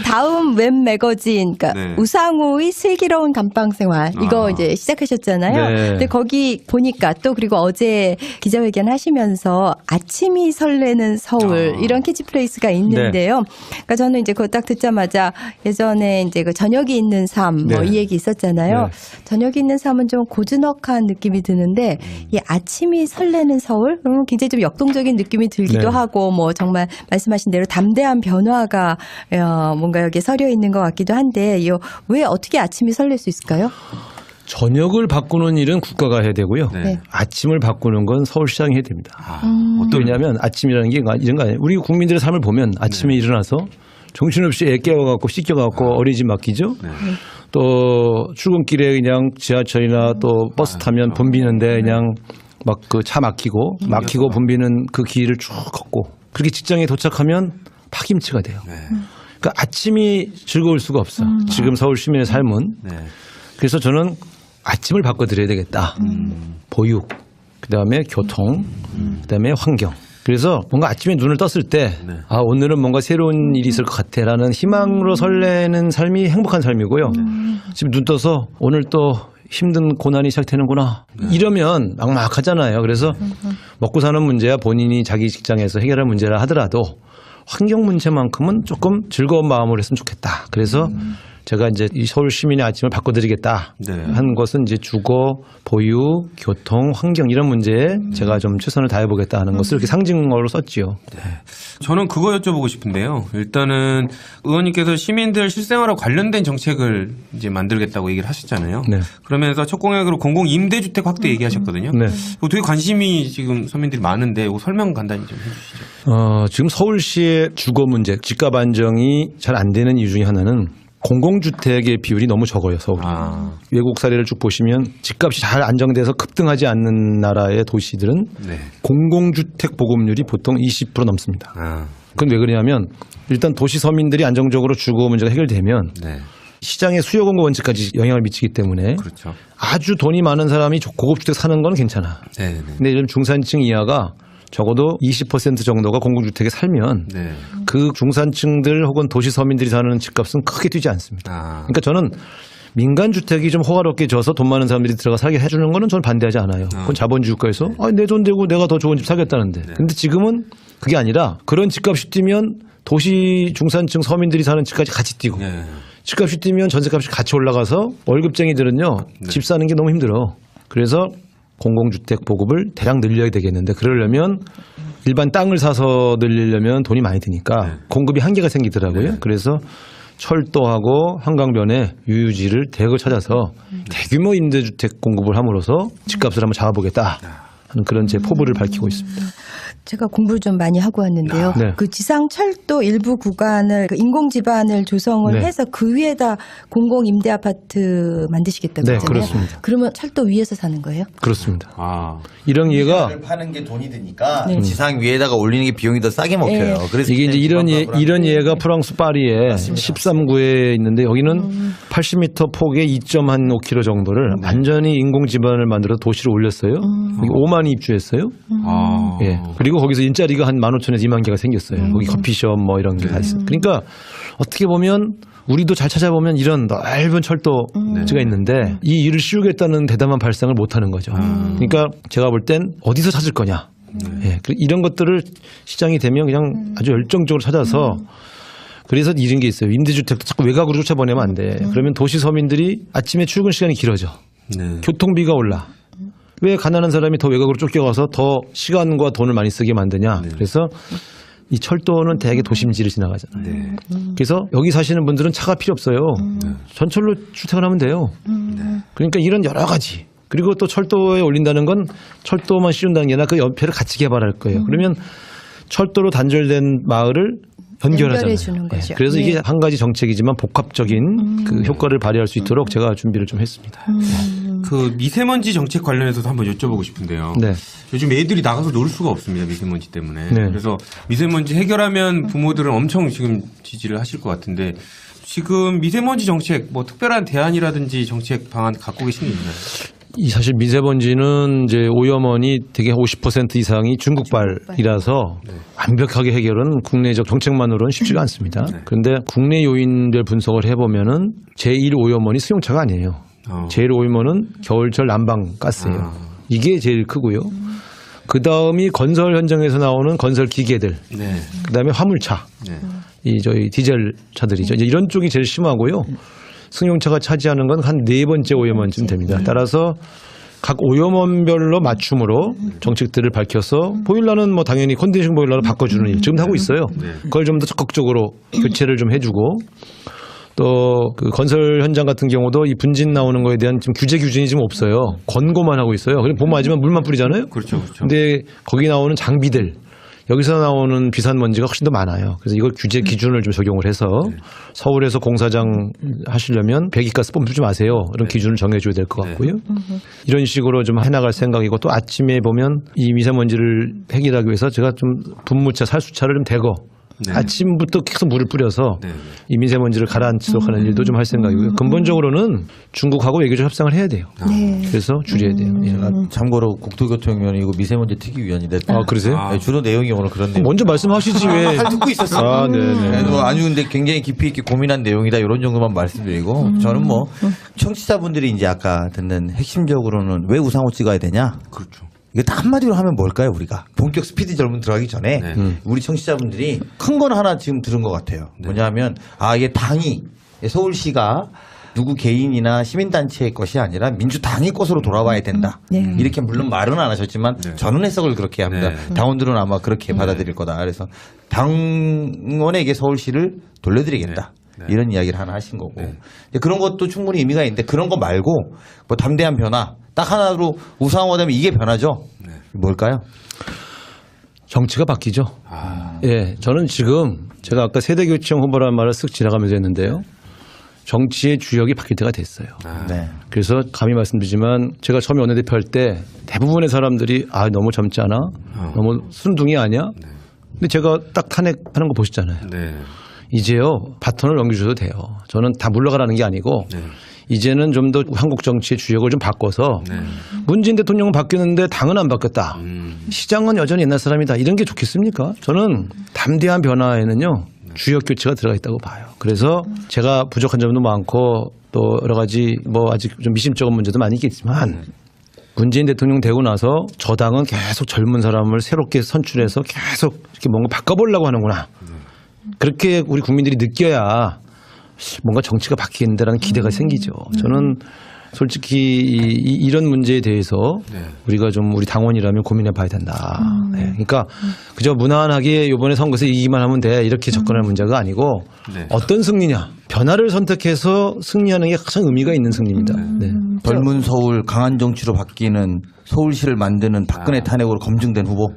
다음 웹 매거진, 그러니까 네. 우상호의 슬기로운 감방생활 이거 이제 시작하셨잖아요. 네. 근데 거기 보니까 또 그리고 어제 기자회견 하시면서 아침이 설레는 설레는 서울 이런 캐치프레이즈가 있는데요. 그러니까 저는 이제 그거 딱 듣자마자 예전에 이제 그 저녁이 있는 삶 뭐 이 얘기 있었잖아요. 저녁이 있는 삶은 좀 고즈넉한 느낌이 드는데 이 아침이 설레는 서울 굉장히 좀 역동적인 느낌이 들기도 하고 뭐 정말 말씀하신 대로 담대한 변화가 뭔가 여기에 서려 있는 것 같기도 한데 왜 어떻게 아침이 설렐 수 있을까요? 저녁을 바꾸는 일은 국가가 해야 되고요. 아침을 바꾸는 건 서울시장이 해야 됩니다. 왜냐하면 아침이라는 게 이런 거 아니에요. 우리 국민들의 삶을 보면 아침에 일어나서 정신없이 애 깨워갖고 씻겨갖고 어린이집 맡기죠. 또 출근길에 그냥 지하철이나 또 버스 타면 붐비는데 그냥 막 그 차 막히고 붐비는 그 길을 쭉 걷고 그렇게 직장에 도착하면 파김치가 돼요. 그러니까 아침이 즐거울 수가 없어. 지금 서울 시민의 삶은. 그래서 저는 아침을 바꿔드려야 되겠다. 보육, 그다음에 교통, 그다음에 환경. 그래서 뭔가 아침에 눈을 떴을 때 오늘은 뭔가 새로운 일이 있을 것 같아라는 희망으로 설레는 삶이 행복한 삶이고요. 지금 눈 떠서 오늘 또 힘든 고난이 시작되는구나. 이러면 막막하잖아요. 그래서 먹고 사는 문제야 본인이 자기 직장에서 해결할 문제라 하더라도 환경 문제만큼은 조금 즐거운 마음으로 했으면 좋겠다. 그래서 제가 이제 이 서울 시민의 아침을 바꿔드리겠다 한 것은 이제 주거, 보육, 교통, 환경 이런 문제에 제가 좀 최선을 다해보겠다 하는 것을 이렇게 상징어로 썼지요. 저는 그거 여쭤보고 싶은데요. 일단은 의원님께서 시민들 실생활과 관련된 정책을 이제 만들겠다고 얘기를 하셨잖아요. 그러면서 첫 공약으로 공공 임대주택 확대 얘기하셨거든요. 되게 관심이 지금 서민들이 많은데 이거 설명 간단히 좀 해주시죠. 지금 서울시의 주거 문제, 집값 안정이 잘 안 되는 이유 중에 하나는 공공주택의 비율이 너무 적어요, 서울이. 외국 사례를 쭉 보시면 집값이 잘 안정돼서 급등하지 않는 나라의 도시들은 공공주택 보급률이 보통 20% 넘습니다. 그건 왜 그러냐면 일단 도시 서민들이 안정적으로 주거 문제가 해결되면 시장의 수요 공급 원칙까지 영향을 미치기 때문에 아주 돈이 많은 사람이 고급주택 사는 건 괜찮아. 근데 요즘 중산층 이하가 적어도 20% 정도가 공공주택에 살면 그 중산층들 혹은 도시 서민들이 사는 집값은 크게 뛰지 않습니다. 그러니까 저는 민간 주택이 좀 호화롭게 져서 돈 많은 사람들이 들어가 살게 해주는 거는 저는 반대하지 않아요. 그건 자본주의 국가에서 내 돈 대고 내가 더 좋은 집 사겠다는데. 근데 지금은 그게 아니라 그런 집값이 뛰면 도시 중산층 서민들이 사는 집까지 같이 뛰고 집값이 뛰면 전세값이 같이 올라가서 월급쟁이들은요 집 사는 게 너무 힘들어. 그래서 공공주택 보급을 대량 늘려야 되겠는데 그러려면 일반 땅을 사서 늘리려면 돈이 많이 드니까 공급이 한계가 생기더라고요. 그래서 철도하고 한강변에 유유지를 대거 찾아서 대규모 임대주택 공급을 함으로써 집값을 한번 잡아보겠다 하는 그런 제 포부를 밝히고 있습니다. 제가 공부를 좀 많이 하고 왔는데요. 그 지상철도 일부 구간을 그 인공지반을 조성을 해서 그 위에다 공공 임대 아파트 만드시겠다고 네, 했잖아요. 그렇습니다. 그러면 철도 위에서 사는 거예요? 그렇습니다. 이런 예가 파는 게 돈이 드니까 지상 위에다가 올리는 게 비용이 더 싸게 먹혀요. 그래서 이게 이제 이런 예가 프랑스 파리에 13구에 있는데 여기는 80m 폭에 2.5km 정도를 완전히 인공지반을 만들어 도시를 올렸어요. 여기 5만이 입주했어요. 그리고 거기서 일자리가 한 15,000에서 2만 개가 생겼어요. 거기 커피숍 뭐 이런 게 다 있어요. 그러니까 어떻게 보면 우리도 잘 찾아보면 이런 넓은 철도가 있는데 이 일을 씌우겠다는 대담한 발상을 못 하는 거죠. 그러니까 제가 볼 땐 어디서 찾을 거냐. 이런 것들을 시장이 되면 그냥 아주 열정적으로 찾아서 그래서 이런 게 있어요. 임대주택도 자꾸 외곽으로 쫓아보내면 안 돼. 그러면 도시 서민들이 아침에 출근 시간이 길어져. 교통비가 올라. 왜 가난한 사람이 더 외곽으로 쫓겨가서 더 시간과 돈을 많이 쓰게 만드냐. 그래서 이 철도는 대개 도심지를 지나가잖아요. 그래서 여기 사시는 분들은 차가 필요 없어요. 전철로 출퇴근하면 돼요. 그러니까 이런 여러 가지. 그리고 또 철도에 올린다는 건 철도만 씌운다는 게 아니라 그 옆에를 같이 개발할 거예요. 그러면 철도로 단절된 마을을 연결하잖아요. 주는 거죠. 그래서 이게 한 가지 정책이지만 복합적인 그 효과를 발휘할 수 있도록 제가 준비를 좀 했습니다. 그 미세먼지 정책 관련해서도 한번 여쭤보고 싶은데요. 요즘 애들이 나가서 놀 수가 없습니다. 미세먼지 때문에. 그래서 미세먼지 해결하면 부모들은 엄청 지금 지지를 하실 것 같은데 지금 미세먼지 정책 뭐 특별한 대안이라든지 정책 방안 갖고 계신 게 있나요? 사실 미세먼지는 이제 오염원이 되게 50% 이상이 중국발이라서 완벽하게 해결은 국내적 정책만으로는 쉽지가 않습니다. 그런데 국내 요인별 분석을 해보면은 제1 오염원이 수용차가 아니에요. 제1 오염원은 겨울철 난방가스예요. 이게 제일 크고요. 그 다음이 건설 현장에서 나오는 건설 기계들. 네. 그 다음에 화물차. 네. 이 저희 디젤 차들이죠. 이제 이런 쪽이 제일 심하고요. 승용차가 차지하는 건 한 4번째 오염원쯤 됩니다. 따라서 각 오염원별로 맞춤으로 정책들을 밝혀서 보일러는 뭐 당연히 컨디션 보일러로 바꿔주는 일 지금도 하고 있어요. 그걸 좀 더 적극적으로 교체를 좀 해주고 또 그 건설 현장 같은 경우도 이 분진 나오는 거에 대한 지금 규제 기준이 지금 없어요. 권고만 하고 있어요. 그냥 봄 맞으면 물만 뿌리잖아요. 그렇죠, 그렇죠. 근데 거기 나오는 장비들 여기서 나오는 비산먼지가 훨씬 더 많아요. 그래서 이걸 규제 기준을 좀 적용을 해서 서울에서 공사장 하시려면 배기가스 뿜지 마세요. 이런 기준을 정해줘야 될 것 같고요. 이런 식으로 좀 해나갈 생각이고 또 아침에 보면 이 미세먼지를 해결하기 위해서 제가 좀 분무차, 살수차를 좀 대거 아침부터 계속 물을 뿌려서 이 미세먼지를 가라앉히도록 하는 일도 좀 할 생각이고요. 근본적으로는 중국하고 외교적 협상을 해야 돼요. 그래서 줄여야 돼요. 예. 참고로 국토교통위원회 이거 미세먼지 특위위원인데. 아, 그러세요? 네, 주로 내용이 오늘 그런 내용. 먼저 말씀하시지 왜? 잘 듣고 있었어요. 아, 네네. 아주 근데 굉장히 깊이 있게 고민한 내용이다 이런 정도만 말씀드리고 저는 뭐 청취자분들이 이제 아까 듣는 핵심적으로는 왜 우상호 찍어야 되냐? 그렇죠. 이거 딱 한마디로 하면 뭘까요, 우리가? 본격 스피드 젊은 들어가기 전에 우리 청취자분들이 큰 건 하나 지금 들은 것 같아요. 뭐냐면, 이게 당이, 서울시가 누구 개인이나 시민단체의 것이 아니라 민주당의 것으로 돌아와야 된다. 이렇게 물론 말은 안 하셨지만 저는 해석을 그렇게 합니다. 당원들은 아마 그렇게 받아들일 거다. 그래서 당원에게 서울시를 돌려드리겠다. 이런 이야기를 하나 하신 거고. 그런 것도 충분히 의미가 있는데 그런 거 말고 뭐 담대한 변화. 딱 하나로 우상화되면 이게 변화죠. 뭘까요? 정치가 바뀌죠. 예, 저는 지금 제가 아까 세대교체형 후보라는 말을 쓱 지나가면서 했는데요. 정치의 주역이 바뀔 때가 됐어요. 네. 그래서 감히 말씀드리지만 제가 처음에 원내대표 할 때 대부분의 사람들이 너무 젊지 않아? 너무 순둥이 아니야? 근데 제가 딱 탄핵하는 거 보셨잖아요. 네. 이제요 바톤을 넘겨줘도 돼요. 저는 다 물러가라는 게 아니고 이제는 좀 더 한국 정치의 주역을 좀 바꿔서 문재인 대통령은 바뀌었는데 당은 안 바뀌었다. 시장은 여전히 옛날 사람이다. 이런 게 좋겠습니까? 저는 담대한 변화에는요. 주역 교체가 들어가 있다고 봐요. 그래서 제가 부족한 점도 많고 또 여러 가지 뭐 아직 좀 미심쩍은 문제도 많이 있겠지만 문재인 대통령 되고 나서 저 당은 계속 젊은 사람을 새롭게 선출해서 계속 이렇게 뭔가 바꿔보려고 하는구나. 그렇게 우리 국민들이 느껴야 뭔가 정치가 바뀌는다라는 기대가 생기죠. 저는 솔직히 이런 문제에 대해서 우리가 좀 우리 당원이라면 고민해 봐야 된다. 네. 그러니까 그저 무난하게 이번에 선거에서 이기기만 하면 돼 이렇게 접근할 문제가 아니고 어떤 승리냐. 변화를 선택해서 승리하는 게 가장 의미가 있는 승리입니다. 네. 젊은 서울 강한 정치로 바뀌는 서울시를 만드는 박근혜 탄핵으로 검증된 후보.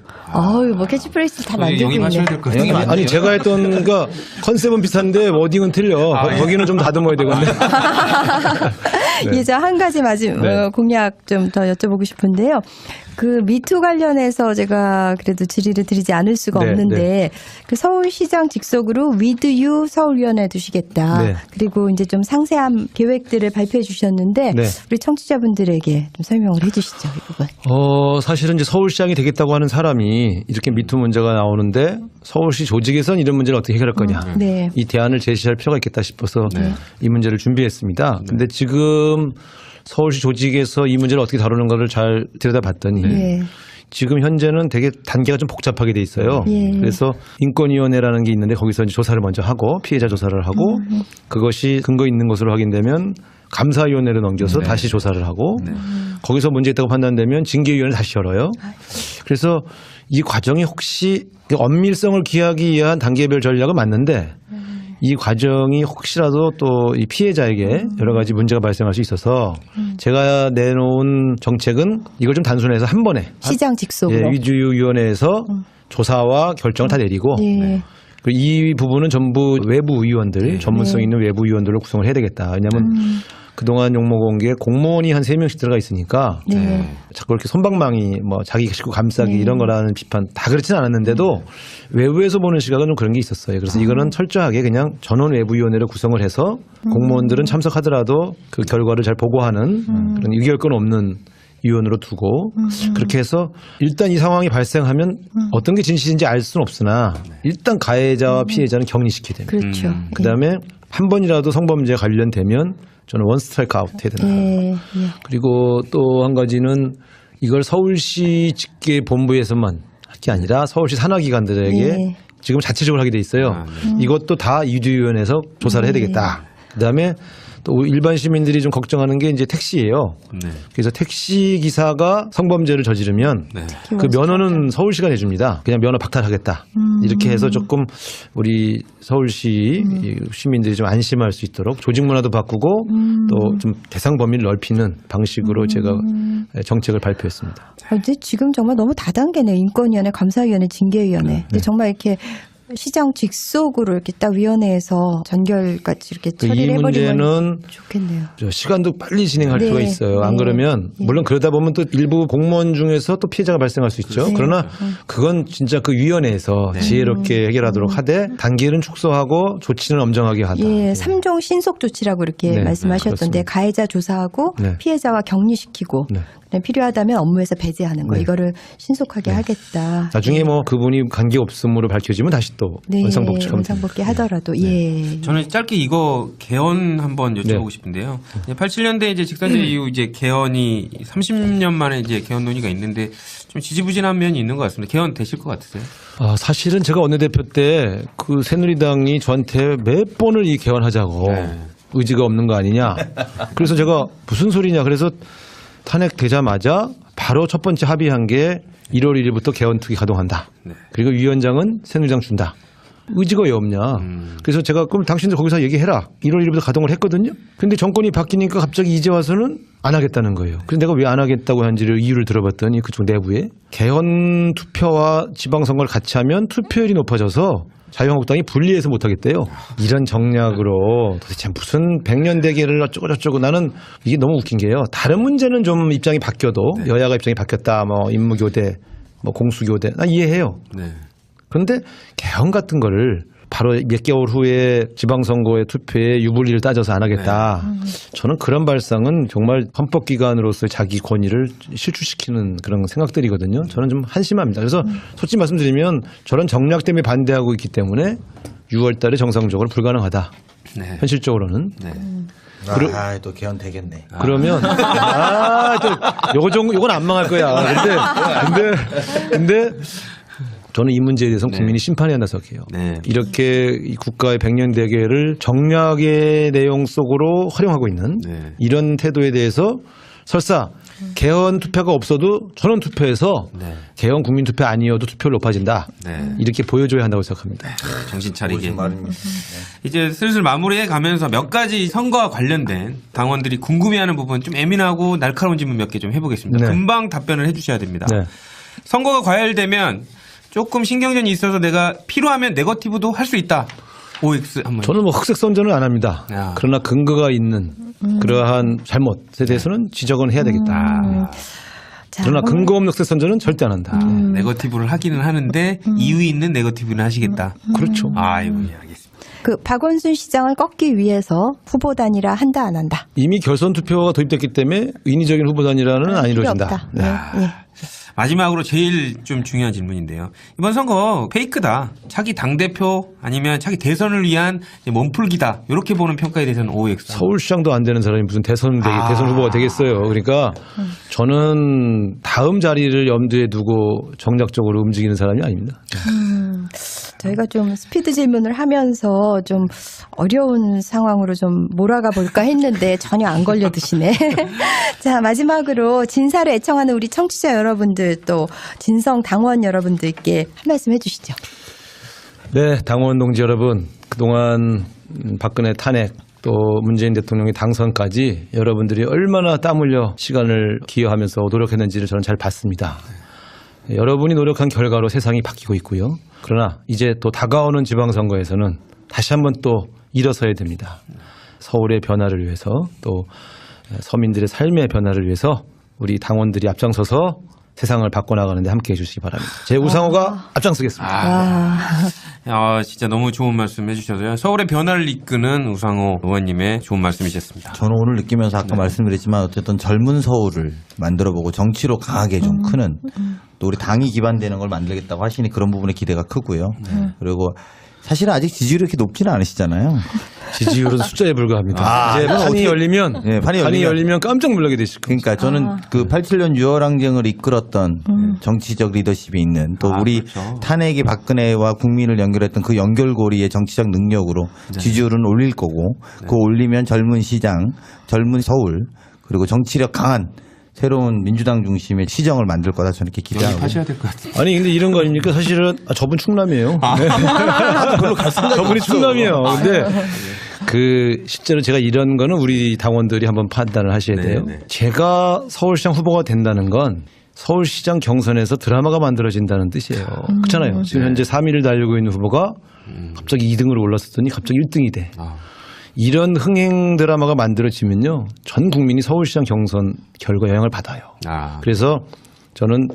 뭐 캐치프레이즈 다 만들고 영입하셔야 있네. 될 것 같아요. 아니 제가 했던 그러니까 컨셉은 비슷한데 워딩은 틀려. 거기는 좀 다듬어야 되겠네. 예, 저 한 가지 공약 좀 더 여쭤보고 싶은데요. 그 미투 관련해서 제가 그래도 질의를 드리지 않을 수가 없는데 그 서울시장 직속으로 위드유 서울위원회 두시겠다. 그리고 이제 좀 상세한 계획들을 발표해 주셨는데 우리 청취자분들에게 좀 설명을 해주시죠, 이 부분. 사실은 이제 서울시장이 되겠다고 하는 사람이 이렇게 미투 문제가 나오는데 서울시 조직에선 이런 문제를 어떻게 해결할 거냐. 이 대안을 제시할 필요가 있겠다 싶어서 이 문제를 준비했습니다. 근데 지금 서울시 조직에서 이 문제를 어떻게 다루는가를 잘 들여다봤더니 지금 현재는 되게 단계가 좀 복잡하게 돼 있어요. 그래서 인권위원회라는 게 있는데 거기서 이제 조사를 먼저 하고 피해자 조사를 하고 그것이 근거 있는 것으로 확인되면 감사위원회로 넘겨서 다시 조사를 하고 거기서 문제 있다고 판단되면 징계위원회를 다시 열어요. 그래서 이 과정이 혹시 엄밀성을 기하기 위한 단계별 전략은 맞는데 이 과정이 혹시라도 또 이 피해자에게 여러 가지 문제가 발생할 수 있어서 제가 내놓은 정책은 이걸 좀 단순해서 한 번에 시장 직속으로 위주위원회에서 조사와 결정을 다 내리고 그리고 이 부분은 전부 외부 의원들 전문성 있는 외부 의원들로 구성을 해야 되겠다. 왜냐하면 그동안 욕먹은 게 공무원이 한 3명씩 들어가 있으니까 자꾸 이렇게 손방망이 뭐 자기 식구 감싸기 이런 거라는 비판 다 그렇진 않았는데도 외부에서 보는 시각은 좀 그런 게 있었어요. 그래서 이거는 철저하게 그냥 전원 외부위원회를 구성을 해서 공무원들은 참석하더라도 그 결과를 잘 보고하는 그런 의결권 없는 위원으로 두고 그렇게 해서 일단 이 상황이 발생하면 어떤 게 진실인지 알 수는 없으나 일단 가해자와 피해자는 격리시켜야 됩니다. 그렇죠. 그다음에 한 번이라도 성범죄에 관련되면 저는 원 스트라이크 아웃 해야 된다. 그리고 또 한 가지는 이걸 서울시 직계 본부에서만 할 게 아니라 서울시 산하기관들에게 예. 지금 자체적으로 하게 돼 있어요. 이것도 다 유주위원회에서 조사를 해야 되겠다. 그다음에 또 일반 시민들이 좀 걱정하는 게 이제 택시예요. 네. 그래서 택시 기사가 성범죄를 저지르면 네. 그 면허는 서울시가 내줍니다. 그냥 면허 박탈하겠다. 이렇게 해서 조금 우리 서울시 시민들이 좀 안심할 수 있도록 조직 문화도 바꾸고 또 좀 대상 범위를 넓히는 방식으로 제가 정책을 발표했습니다. 이제 지금 정말 너무 다단계네. 인권위원회, 감사위원회, 징계위원회. 근데 정말 이렇게 시장 직속으로 이렇게 딱 위원회에서 전결까지 이렇게 이 처리를 해버리면 문제는 좋겠네요. 시간도 빨리 진행할 네. 필요가 있어요. 안 네. 그러면 물론 그러다 보면 또 일부 공무원 중에서 또 피해자가 발생할 수 있죠. 네. 그러나 그건 진짜 그 위원회에서 지혜롭게 해결하도록 하되 단계는 축소하고 조치는 엄정하게 하다. 예, 3종 신속 조치라고 이렇게 네, 말씀하셨던데 네, 가해자 조사하고 네. 피해자와 격리시키고 네. 그다음에 필요하다면 업무에서 배제하는 거 네. 이거를 신속하게 하겠다. 나중에 뭐 그분이 관계 없음으로 밝혀지면 다시 또 네, 원상복귀하면 원상복귀 하더라도 예. 저는 짧게 이거 개헌 한번 여쭤보고 네. 싶은데요. 87년대 이제 직선제 이후 이제 개헌이 30년 만에 이제 개헌 논의가 있는데 좀 지지부진한 면이 있는 것 같습니다. 개헌 되실 것 같으세요? 사실은 제가 원내대표 때 그 새누리당이 저한테 몇 번을 이 개헌하자고 네. 의지가 없는 거 아니냐. 그래서 제가 무슨 소리냐. 그래서 탄핵되자마자 바로 첫 번째 합의한 게 1월 1일부터 개헌특위 가동한다. 네. 그리고 위원장은 새누리당 준다. 의지가 왜 없냐. 그래서 제가 그럼 당신들 거기서 얘기해라. 1월 1일부터 가동을 했거든요. 근데 정권이 바뀌니까 갑자기 이제 와서는 안 하겠다는 거예요. 그래서 내가 왜 안 하겠다고 한지를 이유를 들어봤더니 그쪽 내부에 개헌 투표와 지방선거를 같이 하면 투표율이 높아져서 자유한국당이 분리해서 못하겠대요. 이런 정략으로 도대체 무슨 100년 대계를 어쩌고저쩌고 나는 이게 너무 웃긴 게요. 다른 문제는 좀 입장이 바뀌어도 여야가 입장이 바뀌었다. 뭐 임무교대, 뭐 공수교대 나 이해해요. 네. 그런데 개헌 같은 거를 바로 몇 개월 후에 지방선거의 투표에 유불리를 따져서 안 하겠다. 저는 그런 발상은 정말 헌법기관으로서의 자기 권위를 실추시키는 그런 생각들이거든요. 저는 좀 한심합니다. 그래서 솔직히 말씀드리면 저런 정략 때문에 반대하고 있기 때문에 6월 달에 정상적으로 불가능하다. 네. 현실적으로는. 네. 또 개헌 되겠네. 그러면 또 요건 안 망할 거야. 근데 저는 이 문제에 대해서는 국민이 심판해야 한다 생각해요. 네. 이렇게 이 국가의 100년 대계를 정략의 내용 속으로 활용하고 있는 네. 이런 태도에 대해서 설사 개헌 투표가 없어도 전원 투표에서 네. 개헌 국민 투표 아니어도 투표를 높아진다. 네. 이렇게 보여줘야 한다고 생각합니다. 정신 차리게. 무슨 말입니까? 이제 슬슬 마무리해 가면서 몇 가지 선거와 관련된 당원들이 궁금해하는 부분 좀 예민하고 날카로운 질문 몇 개 좀 해보겠습니다. 네. 금방 답변을 해주셔야 됩니다. 네. 선거가 과열되면 조금 신경전이 있어서 내가 필요하면 네거티브도 할 수 있다. OX 한번. 저는 뭐 흑색 선전은 안 합니다. 야. 그러나 근거가 있는 그러한 잘못에 대해서는 지적은 해야 되겠다. 자, 그러나 근거 없는 흑색 선전은 절대 안 한다. 네거티브를 하기는 하는데 이유 있는 네거티브는 하시겠다. 그렇죠. 아이고, 예, 알겠습니다. 그 박원순 시장을 꺾기 위해서 후보 단일화 한다 안 한다. 이미 결선 투표가 도입됐기 때문에 인위적인 후보 단일화는 안 필요 이루어진다. 없다. 네. 네. 예. 마지막으로 제일 좀 중요한 질문인데요. 이번 선거 페이크다. 차기 당대표 아니면 차기 대선을 위한 몸풀기다. 이렇게 보는 평가에 대해서는 OX. 서울시장도 안 되는 사람이 무슨 대선 후보가 되겠어요. 그러니까 저는 다음 자리를 염두에 두고 정략적으로 움직이는 사람이 아닙니다. 저희가 좀 스피드 질문을 하면서 좀 어려운 상황으로 좀 몰아가 볼까 했는데 전혀 안 걸려드시네. 자, 마지막으로 진사를 애청하는 우리 청취자 여러분들 또 진성 당원 여러분들께 한 말씀 해주시죠. 네, 당원 동지 여러분, 그동안 박근혜 탄핵 또 문재인 대통령의 당선까지 여러분들이 얼마나 땀 흘려 시간을 기여하면서 노력했는지를 저는 잘 봤습니다. 여러분이 노력한 결과로 세상이 바뀌고 있고요. 그러나 이제 또 다가오는 지방선거에서는 다시 한번 또 일어서야 됩니다. 서울의 변화를 위해서 또 서민들의 삶의 변화를 위해서 우리 당원들이 앞장서서 세상을 바꿔나가는 데 함께해 주시기 바랍니다. 제 우상호가 앞장서겠습니다. 진짜 너무 좋은 말씀 해주셔서요. 서울의 변화를 이끄는 우상호 의원님의 좋은 말씀이셨습니다. 저는 오늘 느끼면서 아까 말씀드렸지만 어쨌든 젊은 서울을 만들어보고 정치로 강하게 좀 크는 또 우리 당이 기반되는 걸 만들겠다고 하시니 그런 부분에 기대가 크고요. 그리고 사실은 아직 지지율이 이렇게 높지는 않으시잖아요. 지지율은 숫자에 불과합니다. 아, 이제 이건 판이 어떻게- 열리면 예, 판이 열리면 깜짝 놀라게 되실 겁니다. 그러니까 저는 그 87년 6월 항쟁을 이끌었던 정치적 리더십이 있는 또 우리 그렇죠. 탄핵이 박근혜와 국민을 연결했던 그 연결고리의 정치적 능력으로 지지율은 올릴 거고 그 올리면 젊은 시장, 젊은 서울 그리고 정치력 강한 새로운 민주당 중심의 시정을 만들 거다 저는 이렇게 기대하고. 하셔야 될 것 같아요. 아니 근데 이런 거 아닙니까? 사실은 저분 충남이에요. 별로 갈 생각이 저분이 없어. 충남이에요. 근데 그 실제로 제가 이런 거는 우리 당원들이 한번 판단을 하셔야 돼요. 네. 제가 서울시장 후보가 된다는 건 서울시장 경선에서 드라마가 만들어진다는 뜻이에요. 그렇잖아요. 지금 현재 3위를 달리고 있는 후보가 갑자기 2등으로 올랐었더니 갑자기 1등이 돼. 이런 흥행 드라마가 만들어지면요. 전 국민이 서울시장 경선 결과 영향을 받아요. 그래서 저는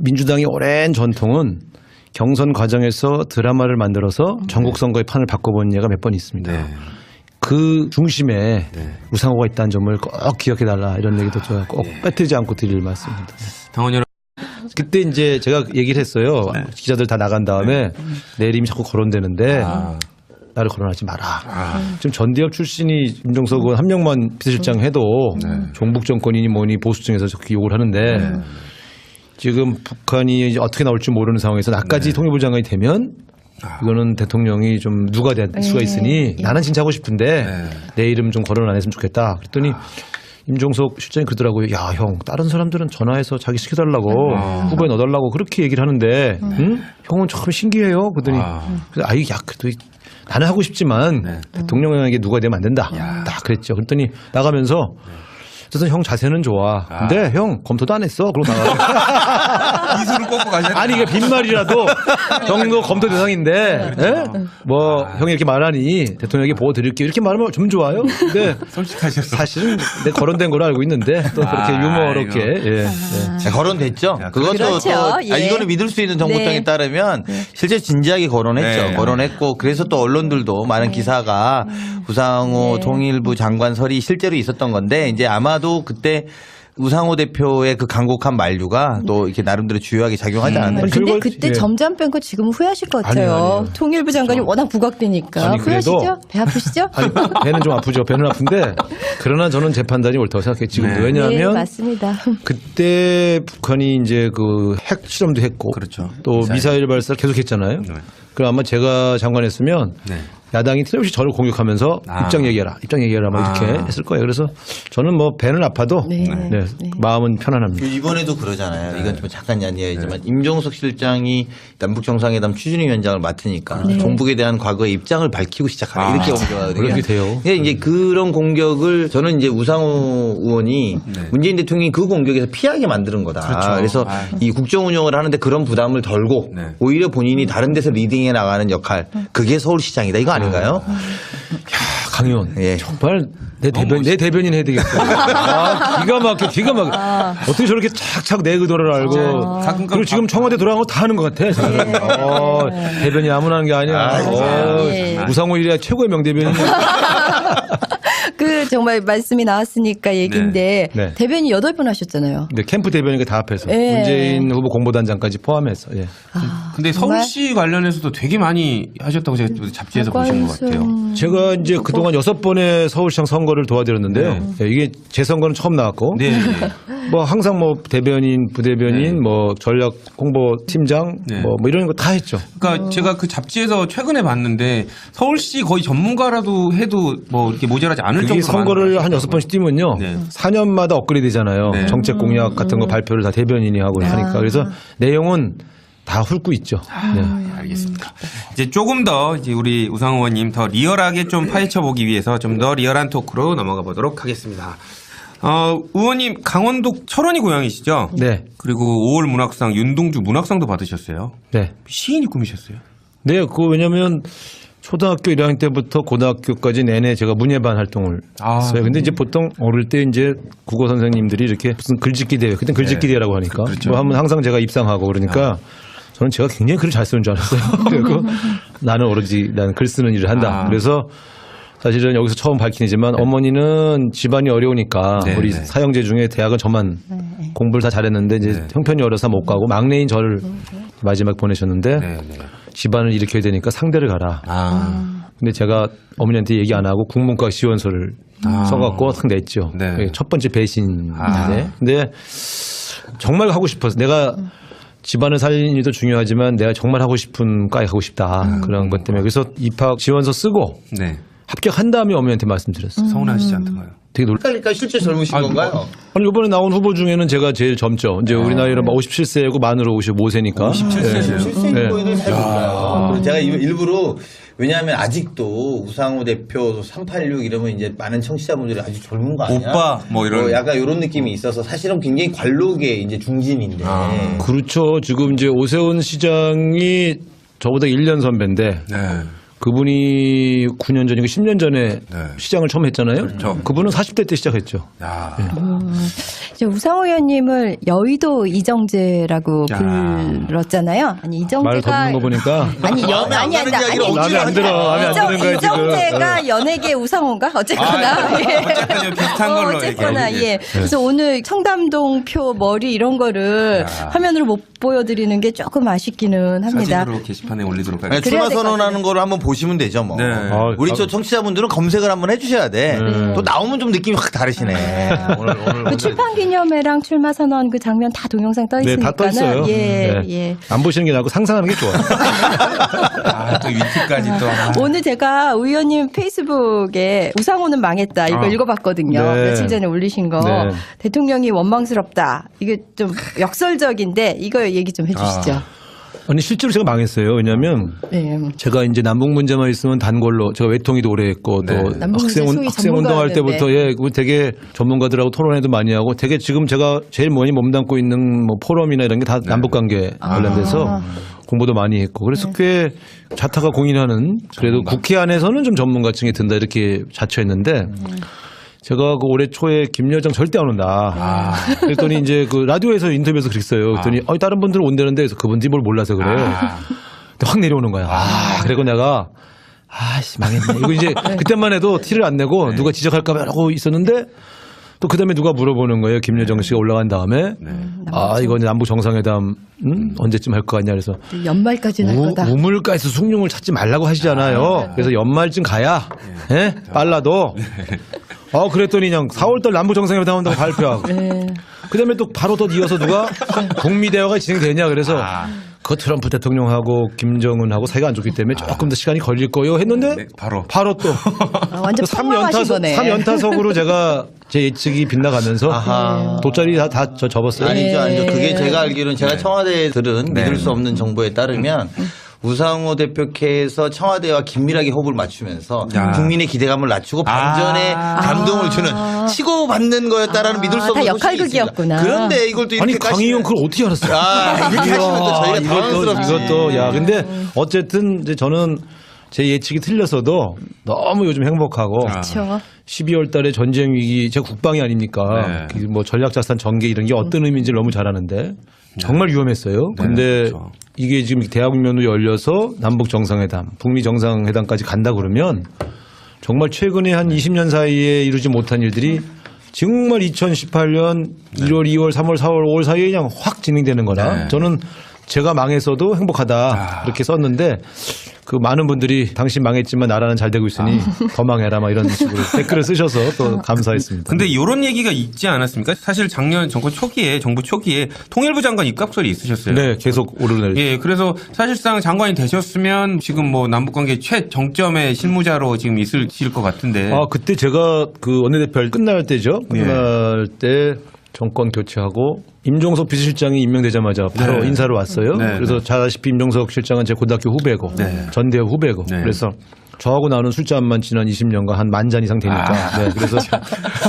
민주당의 오랜 전통은 경선 과정에서 드라마를 만들어서 전국 선거의 판을 바꿔본 예가 몇 번 있습니다. 네. 그 중심에 우상호가 있다는 점을 꼭 기억해달라 이런 얘기도 제가 꼭 빼뜨리지 않고 드릴 말씀입니다. 당원 여러분. 그때 이제 제가 얘기를 했어요. 기자들 다 나간 다음에 내 이름이 자꾸 거론되는데 나를 거론하지 마라. 지금 전대협 출신이 임종석 의원 한 명만 비서실장 해도 종북 정권이니 뭐니 보수층에서 저렇게 욕을 하는데 지금 북한이 이제 어떻게 나올지 모르는 상황에서 나까지 통일부 장관이 되면 이거는 대통령이 좀 누가 될 수가 있으니 나는 진짜 하고 싶은데 내 이름 좀 거론 안 했으면 좋겠다. 그랬더니 임종석 실장이 그러더라고요. 야, 형, 다른 사람들은 전화해서 자기 시켜달라고 후보에 넣어달라고 그렇게 얘기를 하는데 응? 형은 참 신기해요. 그러더니 그래서 아이, 야, 그래도 나는 하고 싶지만 대통령에게 누가 되면 안 된다. 딱 그랬죠. 그랬더니 나가면서 그래서 형 자세는 좋아. 근데 형 검토도 안 했어. 그러고 나가. 이수를 꺾고 가셔야 아니 이게 빈말이라도 형도 검토 대상인데 예? 뭐 형이 이렇게 말하니 대통령에게 보고 드릴게요. 이렇게 말하면 좀 좋아요. 근데 솔직하셨어. 사실은 내 거론된 걸로 알고 있는데 또 그렇게 유머롭게 예. 네, 거론됐죠. 그것도 그렇죠. 또 예. 이거는 믿을 수 있는 정보통에 네. 따르면 실제 진지하게 거론했죠. 네. 거론했고 그래서 또 언론들도 많은 기사가 우상호 통일부 장관설이 실제로 있었던 건데 이제 아마도 그때 우상호 대표의 그 간곡한 만류가 또 이렇게 나름대로 주요하게 작용하지 않았나. 근데 그리고- 그때 예. 점잖 뺀 거 지금은 후회하실 것 아니에요, 같아요. 아니에요. 통일부 장관이 워낙 부각되니까. 아니, 그래도- 후회하시죠? 배 아프시죠? 아니 배는 좀 아프죠. 배는 아픈데 그러나 저는 제 판단이 옳다고 생각해요. 지금도 네, 왜냐하면 맞습니다. 그때 북한이 이제 그 핵 실험도 했고 그렇죠. 또 미사일 발사를 계속했잖아요. 그럼 아마 제가 장관했으면 야당이 틀림없이 저를 공격하면서 입장 얘기해라 막 이렇게 했을 거예요. 그래서 저는 뭐 배는 아파도 네. 네, 마음은 편안합니다. 이번에도 그러잖아요. 이건 좀 잠깐 이야기지만 임종석 실장이 남북 정상회담 추진위원장을 맡으니까 종북에 대한 과거의 입장을 밝히고 시작하라 이렇게 공격하거든요. 그렇게 돼요. 근데 이제 그런 공격을 저는 이제 우상호 의원이 문재인 대통령이 그 공격에서 피하게 만드는 거다. 그래서 이 국정 운영을 하는데 그런 부담을 덜고 오히려 본인이 다른 데서 리딩해 나가는 역할 그게 서울시장이다. 이거 아닌가요? 강의원 예. 정말 내 대변인 해야 되겠어요. 기가 막혀. 어떻게 저렇게 착착 내 의도를 알고 그리고 지금 청와대 돌아간 거 다 하는 것 같아. 대변인 아무나 하는 게 아니야. 예. 우상호 일이야 최고의 명대변인. 그 정말 말씀이 나왔으니까 얘기인데 네. 대변인 8번 하셨잖아요. 네, 캠프 대변인과 다 합해서 예. 문재인 후보 공보단장까지 포함해서. 예. 근데 서울시 관련해서도 되게 많이 하셨다고 제가 잡지에서 보신 것 같아요. 제가 이제 그동안 6번의 서울시장 선거를 도와드렸는데요. 예, 이게 제 선거는 처음 나왔고 네. 뭐 항상 뭐 대변인, 부대변인, 뭐 전략 홍보 팀장 네. 뭐 이런 거 다 했죠. 그러니까 제가 그 잡지에서 최근에 봤는데 서울시 거의 전문가라도 해도 뭐 이렇게 모자라지 않을 그게 정도로 선거를 많은 한 6번씩 뛰면요. 네. 4년마다 업그레이드잖아요. 네. 정책 공약 같은 거 발표를 다 대변인이 하고 하니까. 그래서 내용은 다 훑고 있죠. 네. 알겠습니다. 이제 조금 더 이제 우리 우상호 의원님 더 리얼하게 좀 파헤쳐 보기 위해서 좀 더 리얼한 토크로 넘어가 보도록 하겠습니다. 의원님 강원도 철원이 고향이시죠? 네. 그리고 5월 문학상 윤동주 문학상도 받으셨어요. 네. 시인이 꿈이셨어요? 네. 왜냐면 초등학교 1학년 때부터 고등학교까지 내내 제가 문예반 활동을 했어요. 근데 이제 보통 어릴 때 이제 국어 선생님들이 이렇게 무슨 글짓기 대회, 그때 글짓기 대회라고 하니까 그렇죠. 뭐 하면 항상 제가 입상하고 그러니까 저는 제가 굉장히 글을 잘 쓰는 줄 알았어요. 그리고 나는 오로지 나는 글 쓰는 일을 한다. 그래서 사실은 여기서 처음 밝히지만 어머니는 집안이 어려우니까 네, 우리 네. 사형제 중에 대학은 저만 공부를 다 잘했는데 이제 형편이 어려서 못 가고 막내인 저를 마지막 보내셨는데 집안을 일으켜야 되니까 상대를 가라. 근데 제가 어머니한테 얘기 안 하고 국문과 지원서를 써갖고 탁 냈죠. 네. 그게 첫 번째 배신인데. 근데 정말 하고 싶어서 내가 집안을 살리는 일도 중요하지만 내가 정말 하고 싶은 과에 가고 싶다. 그런 것 때문에. 그래서 입학 지원서 쓰고 네. 합격한 다음에 어머니한테 말씀드렸어요. 서운하시지 않던가요? 되게 그러니까 실제 젊으신 건가요? 아니, 이번에 나온 후보 중에는 제가 제일 젊죠. 이제 우리 나이로 57세고 만으로 55세니까. 57세세요? 실생보이는 잘 몰라요. 제가 일부러 왜냐하면 아직도 우상호 대표 386 이러면 이제 많은 청취자분들이 아주 젊은 거 아니야? 오빠 뭐 이런 약간 이런 느낌이 있어서 사실은 굉장히 관록의 이제 중진인데. 그렇죠. 지금 이제 오세훈 시장이 저보다 1년 선배인데 네. 그분이 9년 전이고 10년 전에 시장을 처음 했잖아요. 그렇죠. 그분은 40대 때 시작했죠. 야. 이제 우상호 의원님을 여의도 이정재라고 야. 불렀잖아요. 아니 말 이정재가 걷는 거 보니까 아니 마음에 안 가는 이야기를 억지로 마음에 안 들어. 마음에 안 드는 거야 지금. 이정재가 연예계 우상호인가 어쨌거나 예. 어쨌든 좀 비슷한 걸로 어쨌거나 얘기해. 예. 그래서 오늘 청담동 표 머리 이런 거를 화면으로 못 보여드리는 게 조금 아쉽기는 합니다. 사진으로 게시판에 올리도록 아니, 하겠습니다. 출마 될것 선언하는 거를 한번 보시면 되죠, 뭐. 네. 우리 저 청취자분들은 검색을 한번 해주셔야 돼. 또 나오면 좀 느낌이 확 다르시네. 그 출판 기념회랑 출마 선언 그 장면 다 동영상 떠 네, 있으니까 다 떠 있어요. 예, 네. 예. 안 보시는 게 나고 상상하는 게 좋아요. 또 위트까지 또. 오늘 제가 의원님 페이스북에 우상호는 망했다 이거 읽어봤거든요. 네. 며칠 전에 올리신 거. 네. 대통령이 원망스럽다. 이게 좀 역설적인데 이거 얘기 좀 해주시죠. 아니 실제로 제가 망했어요. 왜냐하면 네. 제가 이제 남북 문제만 있으면 단골로 제가 외통위도 오래 했고 네. 또 남북 문제 소위 학생 운동할 전문가였는데. 때부터 예, 되게 전문가들하고 토론회도 많이 하고 되게 지금 제가 제일 많이 몸담고 있는 뭐 포럼이나 이런 게 다 남북 관계 관련돼서 공부도 많이 했고 그래서 꽤 자타가 공인하는 그래도 국회 안에서는 좀 전문가층이 든다 이렇게 자처했는데 제가 그 올해 초에 김여정 절대 안 온다. 그랬더니 이제 그 라디오에서 인터뷰에서 그랬어요. 그랬더니 다른 분들은 온다는데 그래서 그분들이 뭘 몰라서 그래요. 근데 확 내려오는 거야. 그리고 내가 아씨 망했네. 이거 이제 그때만 해도 티를 안 내고 누가 지적할까 봐 하고 있었는데 또 그다음에 누가 물어보는 거예요. 김여정 씨가 올라간 다음에 이거 이제 남북 정상회담 언제쯤 할 거 같냐 그래서 연말까지는 할 거다. 우물가에서 숭늉을 찾지 말라고 하시잖아요. 그래서 연말쯤 가야 예? 빨라도 그랬더니 그냥 4월달 남북 정상회담 한다고 발표하고 그다음에 또 바로 또 이어서 누가 북미 대화가 진행되냐 그래서 그 트럼프 대통령하고 김정은하고 사이가 안 좋기 때문에 조금 더 시간이 걸릴 거요 했는데 네, 바로 또 완전 폭망하신 거네. 3연타석으로 제가 제 예측이 빗나가면서 돗자리 다 접었어요. 아니죠. 그게 제가 알기로는 제가 청와대들은 네. 믿을 수 없는 정보에 따르면 우상호 대표께서 청와대와 긴밀하게 호흡을 맞추면서 국민의 기대감을 낮추고 반전에 감동을 주는 치고받는 거였다라는 믿을 수 다 없는 역할극이었구나. 소식이 있습니다. 그런데 이걸 또 이렇게 아니 강희영 그걸 어떻게 알았어요? 이렇게 하시면 또 저희가 당황스럽지. 이것도 야 근데 어쨌든 이제 저는 제 예측이 틀렸어도 너무 요즘 행복하고 그렇죠. 12월 달에 전쟁 위기 제가 국방이 아닙니까? 네. 뭐 전략자산 전개 이런 게 어떤 의미인지 너무 잘 아는데 정말 위험했어요. 근데 그렇죠. 이게 지금 대학면으로 열려서 남북 정상회담, 북미 정상회담까지 간다 그러면 정말 최근에 한 20년 사이에 이루지 못한 일들이 정말 2018년 1월, 2월, 3월, 4월, 5월 사이에 그냥 확 진행되는 거라 저는 제가 망해서도 행복하다 그렇게 썼는데 그 많은 분들이 당신 망했지만 나라는 잘 되고 있으니 더 망해라 막 이런 식으로 댓글을 쓰셔서 또 감사했습니다. 근데 이런 얘기가 있지 않았습니까? 사실 작년 정부 초기에 통일부 장관 입각설이 있으셨어요. 네, 계속 오르내리죠. 예, 그래서 사실상 장관이 되셨으면 지금 뭐 남북관계 최정점의 실무자로 지금 있으실 것 같은데. 그때 제가 그 원내대표 끝날 때죠. 끝날 때 정권 교체하고 임종석 비서실장이 임명되자마자 바로 인사를 왔어요. 그래서 잘 아시피 임종석 실장은 제 고등학교 후배고 전대협 후배고 그래서 저하고 나눈 술잔만 지난 20년간 한 10,000잔 이상 되니까. 그래서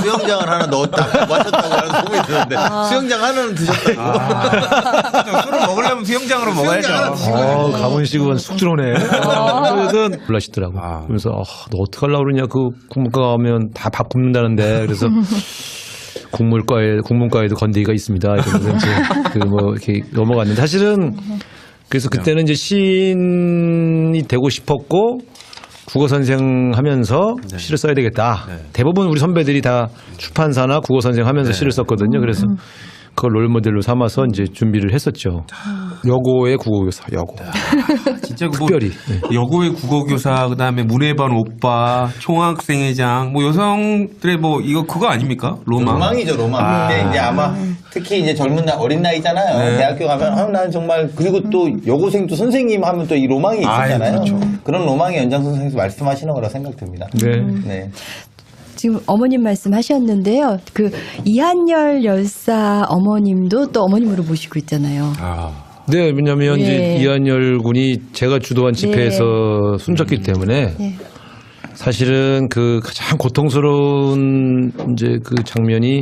수영장을 하나 마셨다고 하는 소문이 들었는데 수영장 하나는 드셨다고. 술을 먹으려면 수영장으로 먹어야죠. 가문식은 쑥 들어오네. 그래서 놀라시더라고. 그래서 너 어떡하려고 그러냐. 그 국문과 가면 다 밥 굶는다는데. 그래서 국문과에도 건대기가 있습니다. 이러면서 이제 이렇게 넘어갔는데 사실은 그래서 그때는 이제 시인이 되고 싶었고 국어 선생 하면서 시를 써야 되겠다. 대부분 우리 선배들이 다 출판사나 국어 선생 하면서 시를 썼거든요. 그래서 그걸 롤모델로 삼아서 이제 준비를 했었죠. 여고의 국어교사, 여고. 진짜 특별히. 뭐 여고의 국어교사, 그다음에 문예반 오빠, 총학생회장, 뭐 여성들의 뭐 이거 그거 아닙니까? 로망. 로망이죠, 로망. 근데 이제 아마 특히 이제 어린 나이잖아요. 네. 대학교 가면 나는 정말 그리고 또 여고생도 선생님 하면 또 이 로망이 있잖아요. 그렇죠. 그런 로망의 연장선상에서 말씀하시는 거라 생각됩니다. 네. 네. 지금 어머님 말씀하셨는데요. 그 이한열 열사 어머님도 또 어머님으로 모시고 있잖아요. 네, 왜냐면 예. 이제 이한열 군이 제가 주도한 집회에서 숨졌기 때문에 예. 사실은 그 가장 고통스러운 이제 그 장면이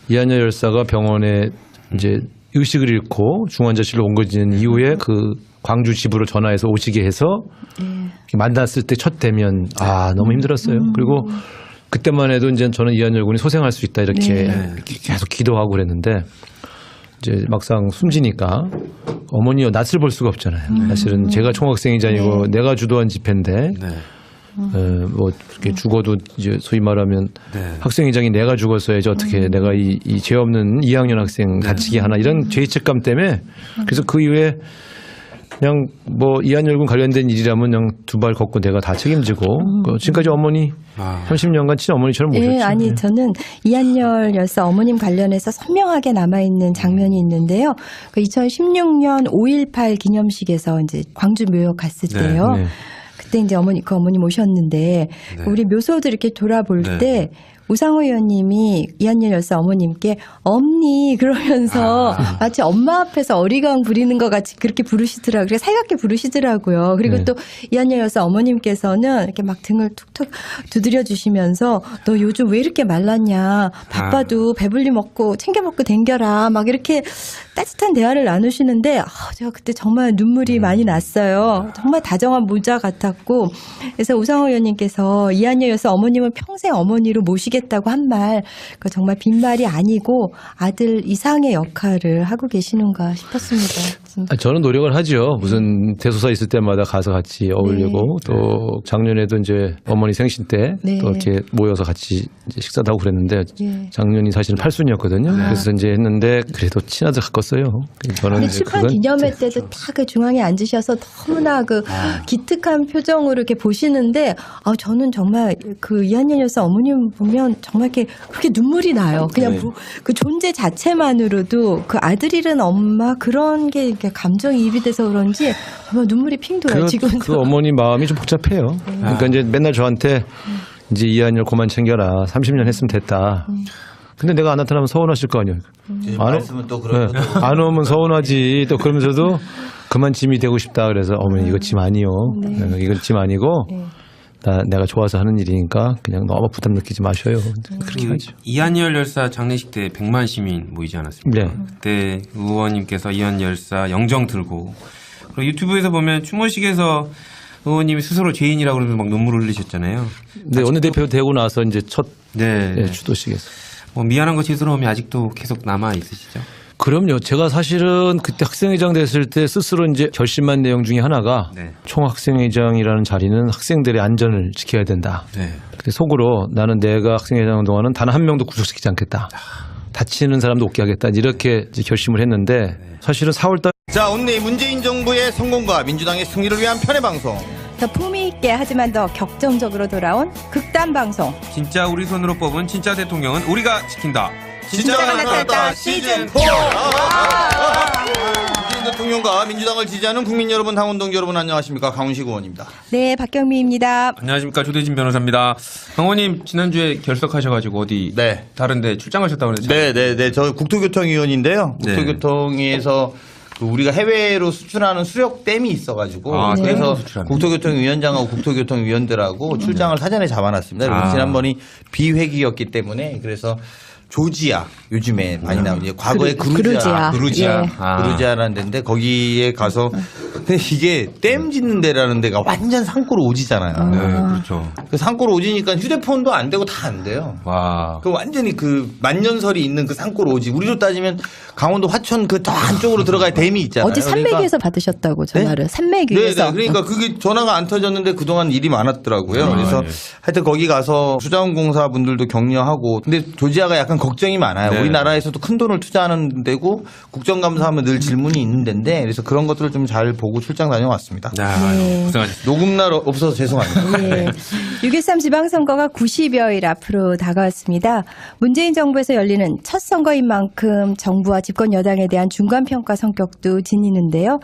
이한열 열사가 병원에 이제 의식을 잃고 중환자실로 옮겨진 이후에 그 광주 집으로 전화해서 오시게 해서 만났을 때 첫 대면 너무 힘들었어요. 그리고 그때만 해도 이제 저는 이한열 군이 소생할 수 있다 이렇게 계속 기도하고 그랬는데 이제 막상 숨지니까 어머니와 낯을 볼 수가 없잖아요. 사실은 제가 총학생회장이고 내가 주도한 집회인데 뭐 이렇게 죽어도 이제 소위 말하면 학생회장이 내가 죽었어야지 어떻게 내가 이 죄 없는 2학년 학생 다치게 하나 이런 죄책감 때문에 그래서 그 이후에 그냥 뭐 이한열 군 관련된 일이라면 그냥 두 발 걷고 내가 다 책임지고 지금까지 어머니 30년간 친어머니처럼 모셨죠. 예, 아니 저는 이한열 열사 어머님 관련해서 선명하게 남아있는 장면이 있는데요. 그 2016년 5.18 기념식에서 이제 광주 묘역 갔을 때요. 네. 그때 이제 그 어머님 오셨는데 우리 묘소들 이렇게 돌아볼 때 우상호 의원님이 이한열 열사 어머님께 엄니 그러면서 마치 엄마 앞에서 어리광 부리는 것 같이 그렇게 부르시더라고요. 그래서 살갑게 부르시더라고요. 그리고 또 이한열 열사 어머님께서는 이렇게 막 등을 툭툭 두드려 주시면서 너 요즘 왜 이렇게 말랐냐. 바빠도 배불리 먹고 챙겨 먹고 댕겨라. 막 이렇게 따뜻한 대화를 나누시는데 제가 그때 정말 눈물이 많이 났어요. 정말 다정한 모자 같았고 그래서 우상호 의원님께서 이한열 열사 어머님은 평생 어머니로 모시겠다고 한 말 정말 빈말이 아니고 아들 이상의 역할을 하고 계시는가 싶었습니다. 저는 노력을 하죠. 무슨 대소사 있을 때마다 가서 같이 어울리고 또 작년에도 이제 어머니 생신 때 또 이렇게 모여서 같이 이제 식사도 하고 그랬는데 작년이 사실은 8순이었거든요. 그래서 이제 했는데 그래도 친하들 가꿨어요. 저는 근데 이제 출판 그건 기념회 때도 다 그 중앙에 앉으셔서 너무나 그 기특한 표정으로 이렇게 보시는데 저는 정말 그 이한열 열사 어머님 보면 정말 이렇게 그렇게 눈물이 나요. 그냥 그 존재 자체만으로도 그 아들 잃은 엄마 그런 게 이렇게 감정이입이 돼서 그런지 정말 눈물이 핑 돌아요. 지금도. 그 어머니 마음이 좀 복잡해요. 그러니까 이제 맨날 저한테 이제 이한열 그만 챙겨라. 30년 했으면 됐다. 근데 내가 안 나타나면 서운하실 거 아니에요. 말씀은 또 그런 안 오면 서운하지. 또 그러면서도 그만 짐이 되고 싶다. 그래서 어머니 이거 짐 아니요. 이건 짐 아니고 내가 좋아서 하는 일이니까 그냥 너무 부담 느끼지 마셔요. 그렇게 하죠. 이한열 열사 장례식 때 100만 시민 모이지 않았습니까? 네. 그때 의원님께서 이한열 열사 영정 들고 그리고 유튜브에서 보면 추모식에서 의원님이 스스로 죄인이라고 그러면서 막 눈물을 흘리셨잖아요. 네, 원내대표 되고 나서 이제 첫 네. 주도식에서. 뭐 미안한 거 죄스러움이 아직도 계속 남아 있으시죠? 그럼요. 제가 사실은 그때 학생회장 됐을 때 스스로 이제 결심한 내용 중에 하나가 총학생회장이라는 자리는 학생들의 안전을 지켜야 된다. 근데 속으로 나는 내가 학생회장 동안은 단 한 명도 구속시키지 않겠다. 다치는 사람도 없게 하겠다. 이렇게 이제 결심을 했는데 사실은 4월달. 자, 오늘 문재인 정부의 성공과 민주당의 승리를 위한 편의 방송. 더 품위 있게 하지만 더 격정적으로 돌아온 극단 방송. 진짜 우리 손으로 뽑은 진짜 대통령은 우리가 지킨다. 진짜가 나타났다 시즌 4. 문재인 대통령과 민주당을 지지하는 국민 여러분, 당원 동지 여러분 안녕하십니까? 강훈식 의원입니다. 네, 박경미입니다. 안녕하십니까, 조대진 변호사입니다. 강원님 지난주에 결석하셔가지고 어디 다른데 출장하셨다고 그랬죠? 네. 저 국토교통위원인데요. 국토교통위에서 우리가 해외로 수출하는 수력댐이 있어가지고 그래서 국토교통위원장하고 국토교통위원들하고 출장을 사전에 잡아놨습니다. 그래서 지난번이 비회기였기 때문에 그래서 조지아 요즘에 많이 나오는 과거에 그루지아라는 데인데 거기에 가서 근데 이게 댐 짓는 데라는 데가 완전 산골 오지잖아요. 네, 그렇죠. 그 산골 오지니까 휴대폰도 안 되고 다 안 돼요. 와. 그 완전히 그 만년설이 있는 그 산골 오지. 우리로 따지면 강원도 화천 그 더 안쪽으로 들어가야 댐이 있잖아요. 어제 산맥위에서 받으셨다고 전화를. 산맥위에서. 네, 그러니까 그게 전화가 안 터졌는데 그동안 일이 많았더라고요. 그래서 하여튼 거기 가서 수자원공사 분들도 격려하고 근데 조지아가 약간 걱정이 많아요. 네. 우리나라에서도 큰 돈을 투자하는 데고 국정감사하면 늘 질문이 있는 데인데 그래서 그런 것들을 좀 잘 보고 출장 다녀왔습니다. 네. 고생하셨습니다. 녹음날 없어서 죄송합니다. 네. 6.13 지방선거가 90여일 앞으로 다가왔습니다. 문재인 정부에서 열리는 첫 선거인 만큼 정부와 집권 여당에 대한 중간평가 성격도 지니는데요.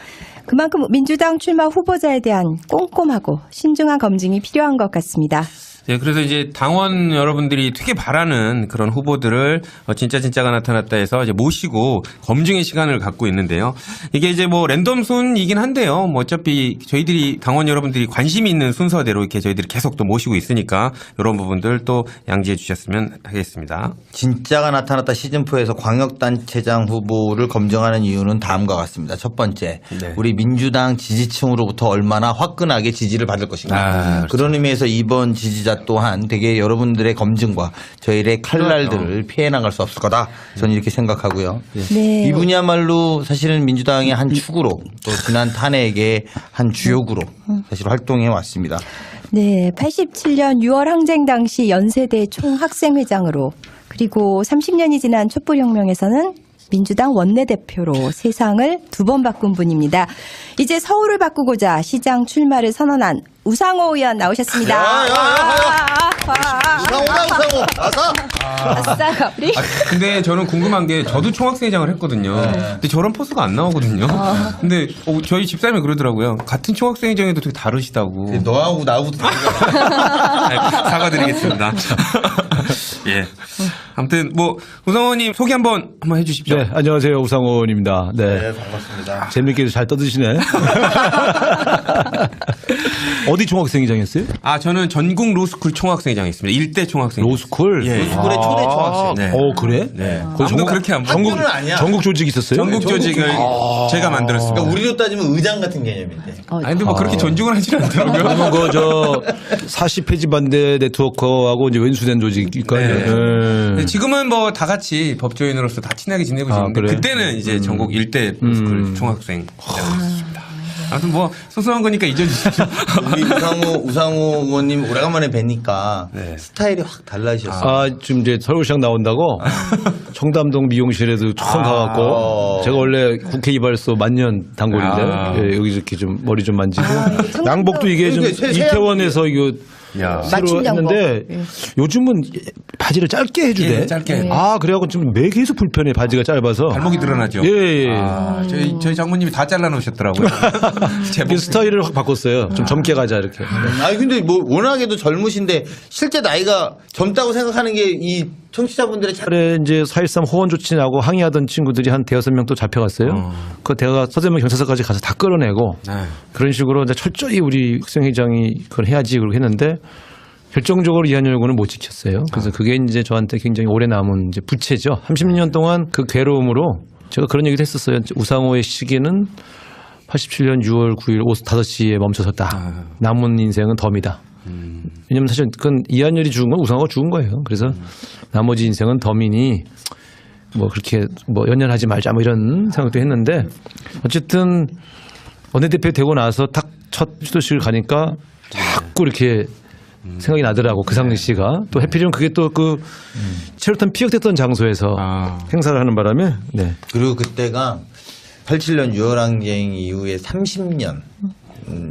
그만큼 민주당 출마 후보자에 대한 꼼꼼하고 신중한 검증이 필요한 것 같습니다. 네, 그래서 이제 당원 여러분들이 되게 바라는 그런 후보들을 진짜가 나타났다 해서 이제 모시고 검증의 시간을 갖고 있는데요. 이게 이제 뭐 랜덤 순이긴 한데요. 뭐 어차피 저희들이 당원 여러분들이 관심이 있는 순서대로 이렇게 저희들이 계속 또 모시고 있으니까 이런 부분들 또 양지해 주셨으면 하겠습니다. 진짜가 나타났다 시즌4에서 광역단체장 후보를 검증하는 이유는 다음과 같습니다. 첫 번째, 네. 우리 민주당 지지층으로부터 얼마나 화끈하게 지지를 받을 것인가. 그렇죠. 그런 의미에서 이번 지지자 또한 되게 여러분들의 검증과 저희의 칼날들을 피해 나갈 수 없을 거다. 저는 이렇게 생각하고요. 네. 이분이야말로 사실은 민주당의 한 축으로 또 지난 탄핵의 한 주역으로 사실 활동해 왔습니다. 네, 87년 6월 항쟁 당시 연세대 총학생회장으로 그리고 30년이 지난 촛불혁명에서는 민주당 원내대표로 세상을 두 번 바꾼 분입니다. 이제 서울을 바꾸고자 시장 출마를 선언한 우상호 의원 나오셨습니다. 우상호 아사. 아싸, 우리. 근데 저는 궁금한 게 저도 총학생회장을 했거든요. 근데 저런 포스가 안 나오거든요. 근데 저희 집사람이 그러더라고요. 같은 총학생회장에도 되게 다르시다고. 너하고 나하고 사과드리겠습니다. 예. 아무튼 뭐 우상호님 소개 한번 해주십시오. 네, 안녕하세요. 우상호입니다. 네. 반갑습니다. 재밌게 잘 떠드시네. 어디 총학생회장이었어요? 아 저는 전국 로스쿨 총학생회장이었습니다. 일대 총학생. 로스쿨? 예. 로스쿨의 초대 총학생. 네. 그래? 네. 거기 아무도 그렇게 안 전국, 학교는 아니야. 전국 조직 있었어요? 전국 조직을 제가 만들었습니다. 그러니까 우리로 따지면 의장 같은 개념인데. 아니 근데 뭐 그렇게 존중을 하지는 않더라고요. 그러면 그저 40페이지 반대 네트워크하고 이제 wen수된 조직일까요? 네. 네. 근데 지금은 뭐 다 같이 법조인으로서 다 친하게 지내고 있는데 그래? 그때는 이제 전국 일대 로스쿨 총학생회장이었습니다. 아무튼 뭐 소소한 거니까 잊어주십시오. 우리 우상호 의원님 오래간만에 뵈니까 네. 스타일이 확 달라지셨어요. 아, 지금 이제 서울시장 나온다고 청담동 미용실에도 처음 가갖고 제가 원래 국회 이발소 만년 단골인데 예, 여기 이렇게 좀 머리 좀 만지고 양복도 이게 좀 그러니까 이태원에서 이거 야. 새로 맞춤 양복. 했는데 요즘은 바지를 짧게 해주대. 예, 짧게. 아, 그래갖고 지금 매 계속 불편해 바지가 짧아서. 발목이 드러나죠. 예, 예. 아, 저희 장모님이 다 잘라놓으셨더라고요. 그 스타일을 확 바꿨어요. 좀 젊게 가자 이렇게. 아니 근데 뭐 워낙에도 젊으신데 실제 나이가 젊다고 생각하는 게 이 청취자분들의 그래 이제 4.13 호원 조치 나고 항의하던 친구들이 한 대여섯 명 또 잡혀갔어요. 그 대가 서대문 경찰서까지 가서 다 끌어내고 네. 그런 식으로 이제 철저히 우리 학생회장이 그걸 해야지 그렇게 했는데 결정적으로 이한 열고는 못 지켰어요. 그래서 그게 이제 저한테 굉장히 오래 남은 이제 부채죠. 30년 동안 그 괴로움으로 제가 그런 얘기도 했었어요. 우상호의 시기는 87년 6월 9일 오후 5시에 멈춰섰다. 남은 인생은 덤이다. 왜냐면 사실 그건 이한열이 죽은 건 우상호가 죽은 거예요. 그래서 나머지 인생은 덤이니 뭐 그렇게 뭐 연연하지 말자 뭐 이런 생각도 했는데 어쨌든 원내대표 되고 나서 딱 첫 수도실 가니까 자꾸 이렇게 생각이 나더라고 그 당시가 또 해필이면 그게 또 그 체류탄 피격됐던 장소에서 행사를 하는 바람에 네. 그리고 그때가 87년 6월 항쟁 이후에 30년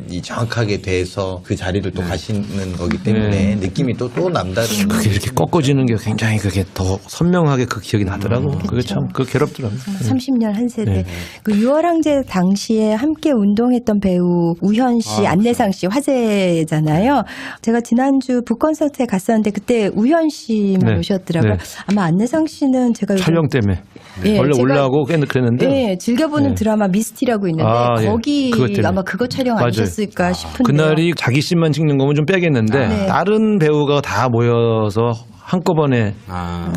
이 정확하게 돼서 그 자리를 또 가시는 거기 때문에 느낌이 또 남다른. 그게 이렇게 꺾어지는 게 굉장히 그게 더 선명하게 그 기억이 나더라고. 그게 참 그 괴롭더라고요. 30년 한 세대. 네. 그 6월 항쟁 당시에 함께 운동했던 배우 우현 씨, 안내상 씨 화제잖아요. 제가 지난주 북콘서트에 갔었는데 그때 우현 씨만 네. 오셨더라고요. 네. 아마 안내상 씨는 제가 요즘 촬영 때문에 예, 원래 제가- 올라가고 그랬는데 네, 즐겨보는 네. 드라마 미스티라고 있는데 아, 예. 거기 그것 때문에. 아마 그거 촬영 맞아요. 아니셨을까 싶은데 그날이 자기 씬만 찍는 거면 좀 빼겠는데 네. 다른 배우가 다 모여서 한꺼번에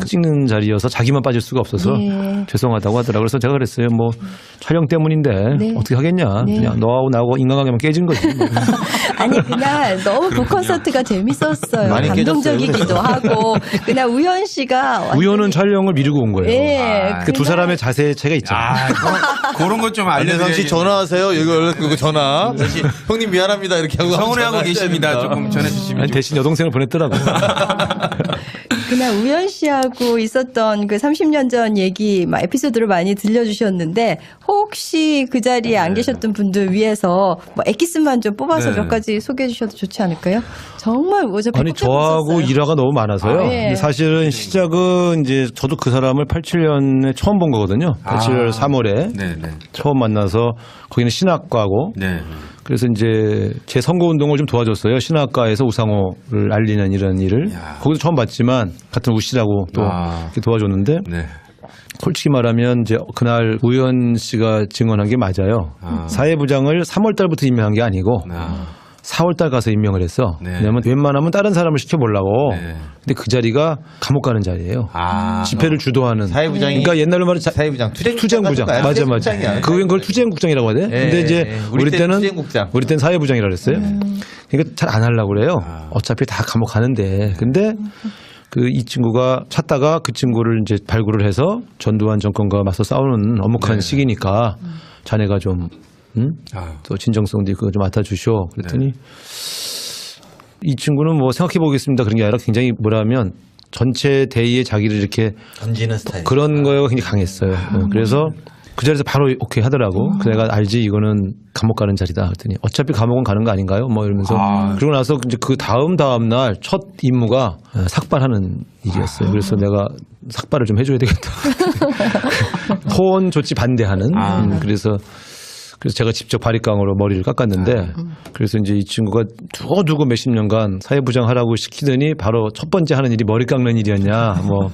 찍는 자리여서 자기만 빠질 수가 없어서 네. 죄송하다고 하더라고요. 그래서 제가 그랬어요. 뭐 촬영 때문인데 네. 어떻게 하겠냐. 네. 그냥 너하고 나하고 인간관계만 깨진 거지. 뭐. 아니 그날 너무 북콘서트가 재밌었어요. 많이 감동적이기도 하고 그날 우현 씨가 완전히- 우연은 촬영을 미루고 온 거예요. 예, 그 두 사람의 자세의 차이가 있잖아요. 그런 것 좀 안내상 알려드려야지. 씨 전화하세요. 이거 연락 그거 전화. 다시 형님 미안합니다 이렇게 하고 서운해하고 전화하셔야 계십니다. 됩니다. 조금 전해주시면. 아니, 대신 여동생을 보냈더라고. 그날 우연 씨하고 있었던 그 30년 전 얘기 에피소드를 많이 들려주셨는데 혹시 그 자리에 안 계셨던 분들 위해서 뭐 엑기스만 좀 뽑아서 몇 가지 소개해 주셔도 좋지 않을까요? 정말 어차피 아니 저하고 일화가 너무 많아서요. 근데 사실은 시작은 이제 저도 그 사람을 87년에 처음 본 거거든요. 87년 3월에 처음 만나서 거기는 신학과고. 그래서 이제 제 선거운동을 좀 도와줬어요. 신학과에서 우상호를 알리는 이런 일을. 거기서 처음 봤지만 같은 우씨라고 또 이렇게 도와줬는데 솔직히 말하면 이제 그날 우현 씨가 증언한 게 맞아요. 사회부장을 3월 달부터 임명한 게 아니고 4월 달 가서 임명을 했어. 왜냐면 웬만하면 다른 사람을 시켜보려고. 근데 그 자리가 감옥 가는 자리예요. 집회를 주도하는. 사회부장이. 그러니까 옛날로 말하면 사회부장, 투쟁부장. 맞아. 그걸 투쟁국장이라고 하대. 근데 이제 우리 때는 사회부장이라고 그랬어요. 그러니까 잘 안 하려고 그래요. 어차피 다 감옥 가는데. 근데 이 친구가 찾다가 그 친구를 이제 발굴을 해서 전두환 정권과 맞서 싸우는 엄혹한 시기니까 자네가 좀 또 진정성도 있고 좀 맡아주쇼. 그랬더니 이 친구는 뭐 생각해 보겠습니다 그런 게 아니라 굉장히 뭐라면 전체 대의에 자기를 이렇게 던지는 스타일. 그런 거가 굉장히 강했어요. 그래서 그 자리에서 바로 오케이 하더라고. 그래서 내가 알지 이거는 감옥 가는 자리다. 그랬더니 어차피 감옥은 가는 거 아닌가요? 뭐 이러면서 그러고 나서 이제 그 다음 날 첫 임무가 삭발하는 일이었어요. 그래서 내가 삭발을 좀 해줘야 되겠다. 호언 조치 반대하는. 그래서 제가 직접 바리깡으로 머리를 깎았는데 그래서 이제 이 친구가 두고 몇십 년간 사회부장 하라고 시키더니 바로 첫 번째 하는 일이 머리 깎는 일이었냐 뭐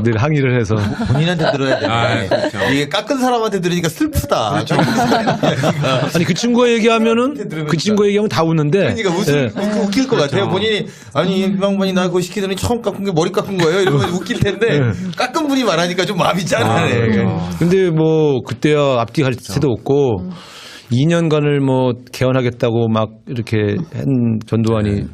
늘 항의를 해서 본인한테 들어야 되네. 이게 깎은 사람한테 들으니까 슬프다. 아니 그 친구가 얘기하면은 그 친구가 얘기하면 다 웃는데 그러니까 웃길 것 같아요. 본인이 아니 임방반이 나 그거 시키더니 처음 깎은 게 머리 깎은 거예요. 이러면 웃길 텐데 깎은 분이 말하니까 좀 마음이 짠하네. 근데 뭐 그때야 앞뒤 갈 새도 없고 2년간을 뭐 개헌하겠다고 막 이렇게 한 전두환이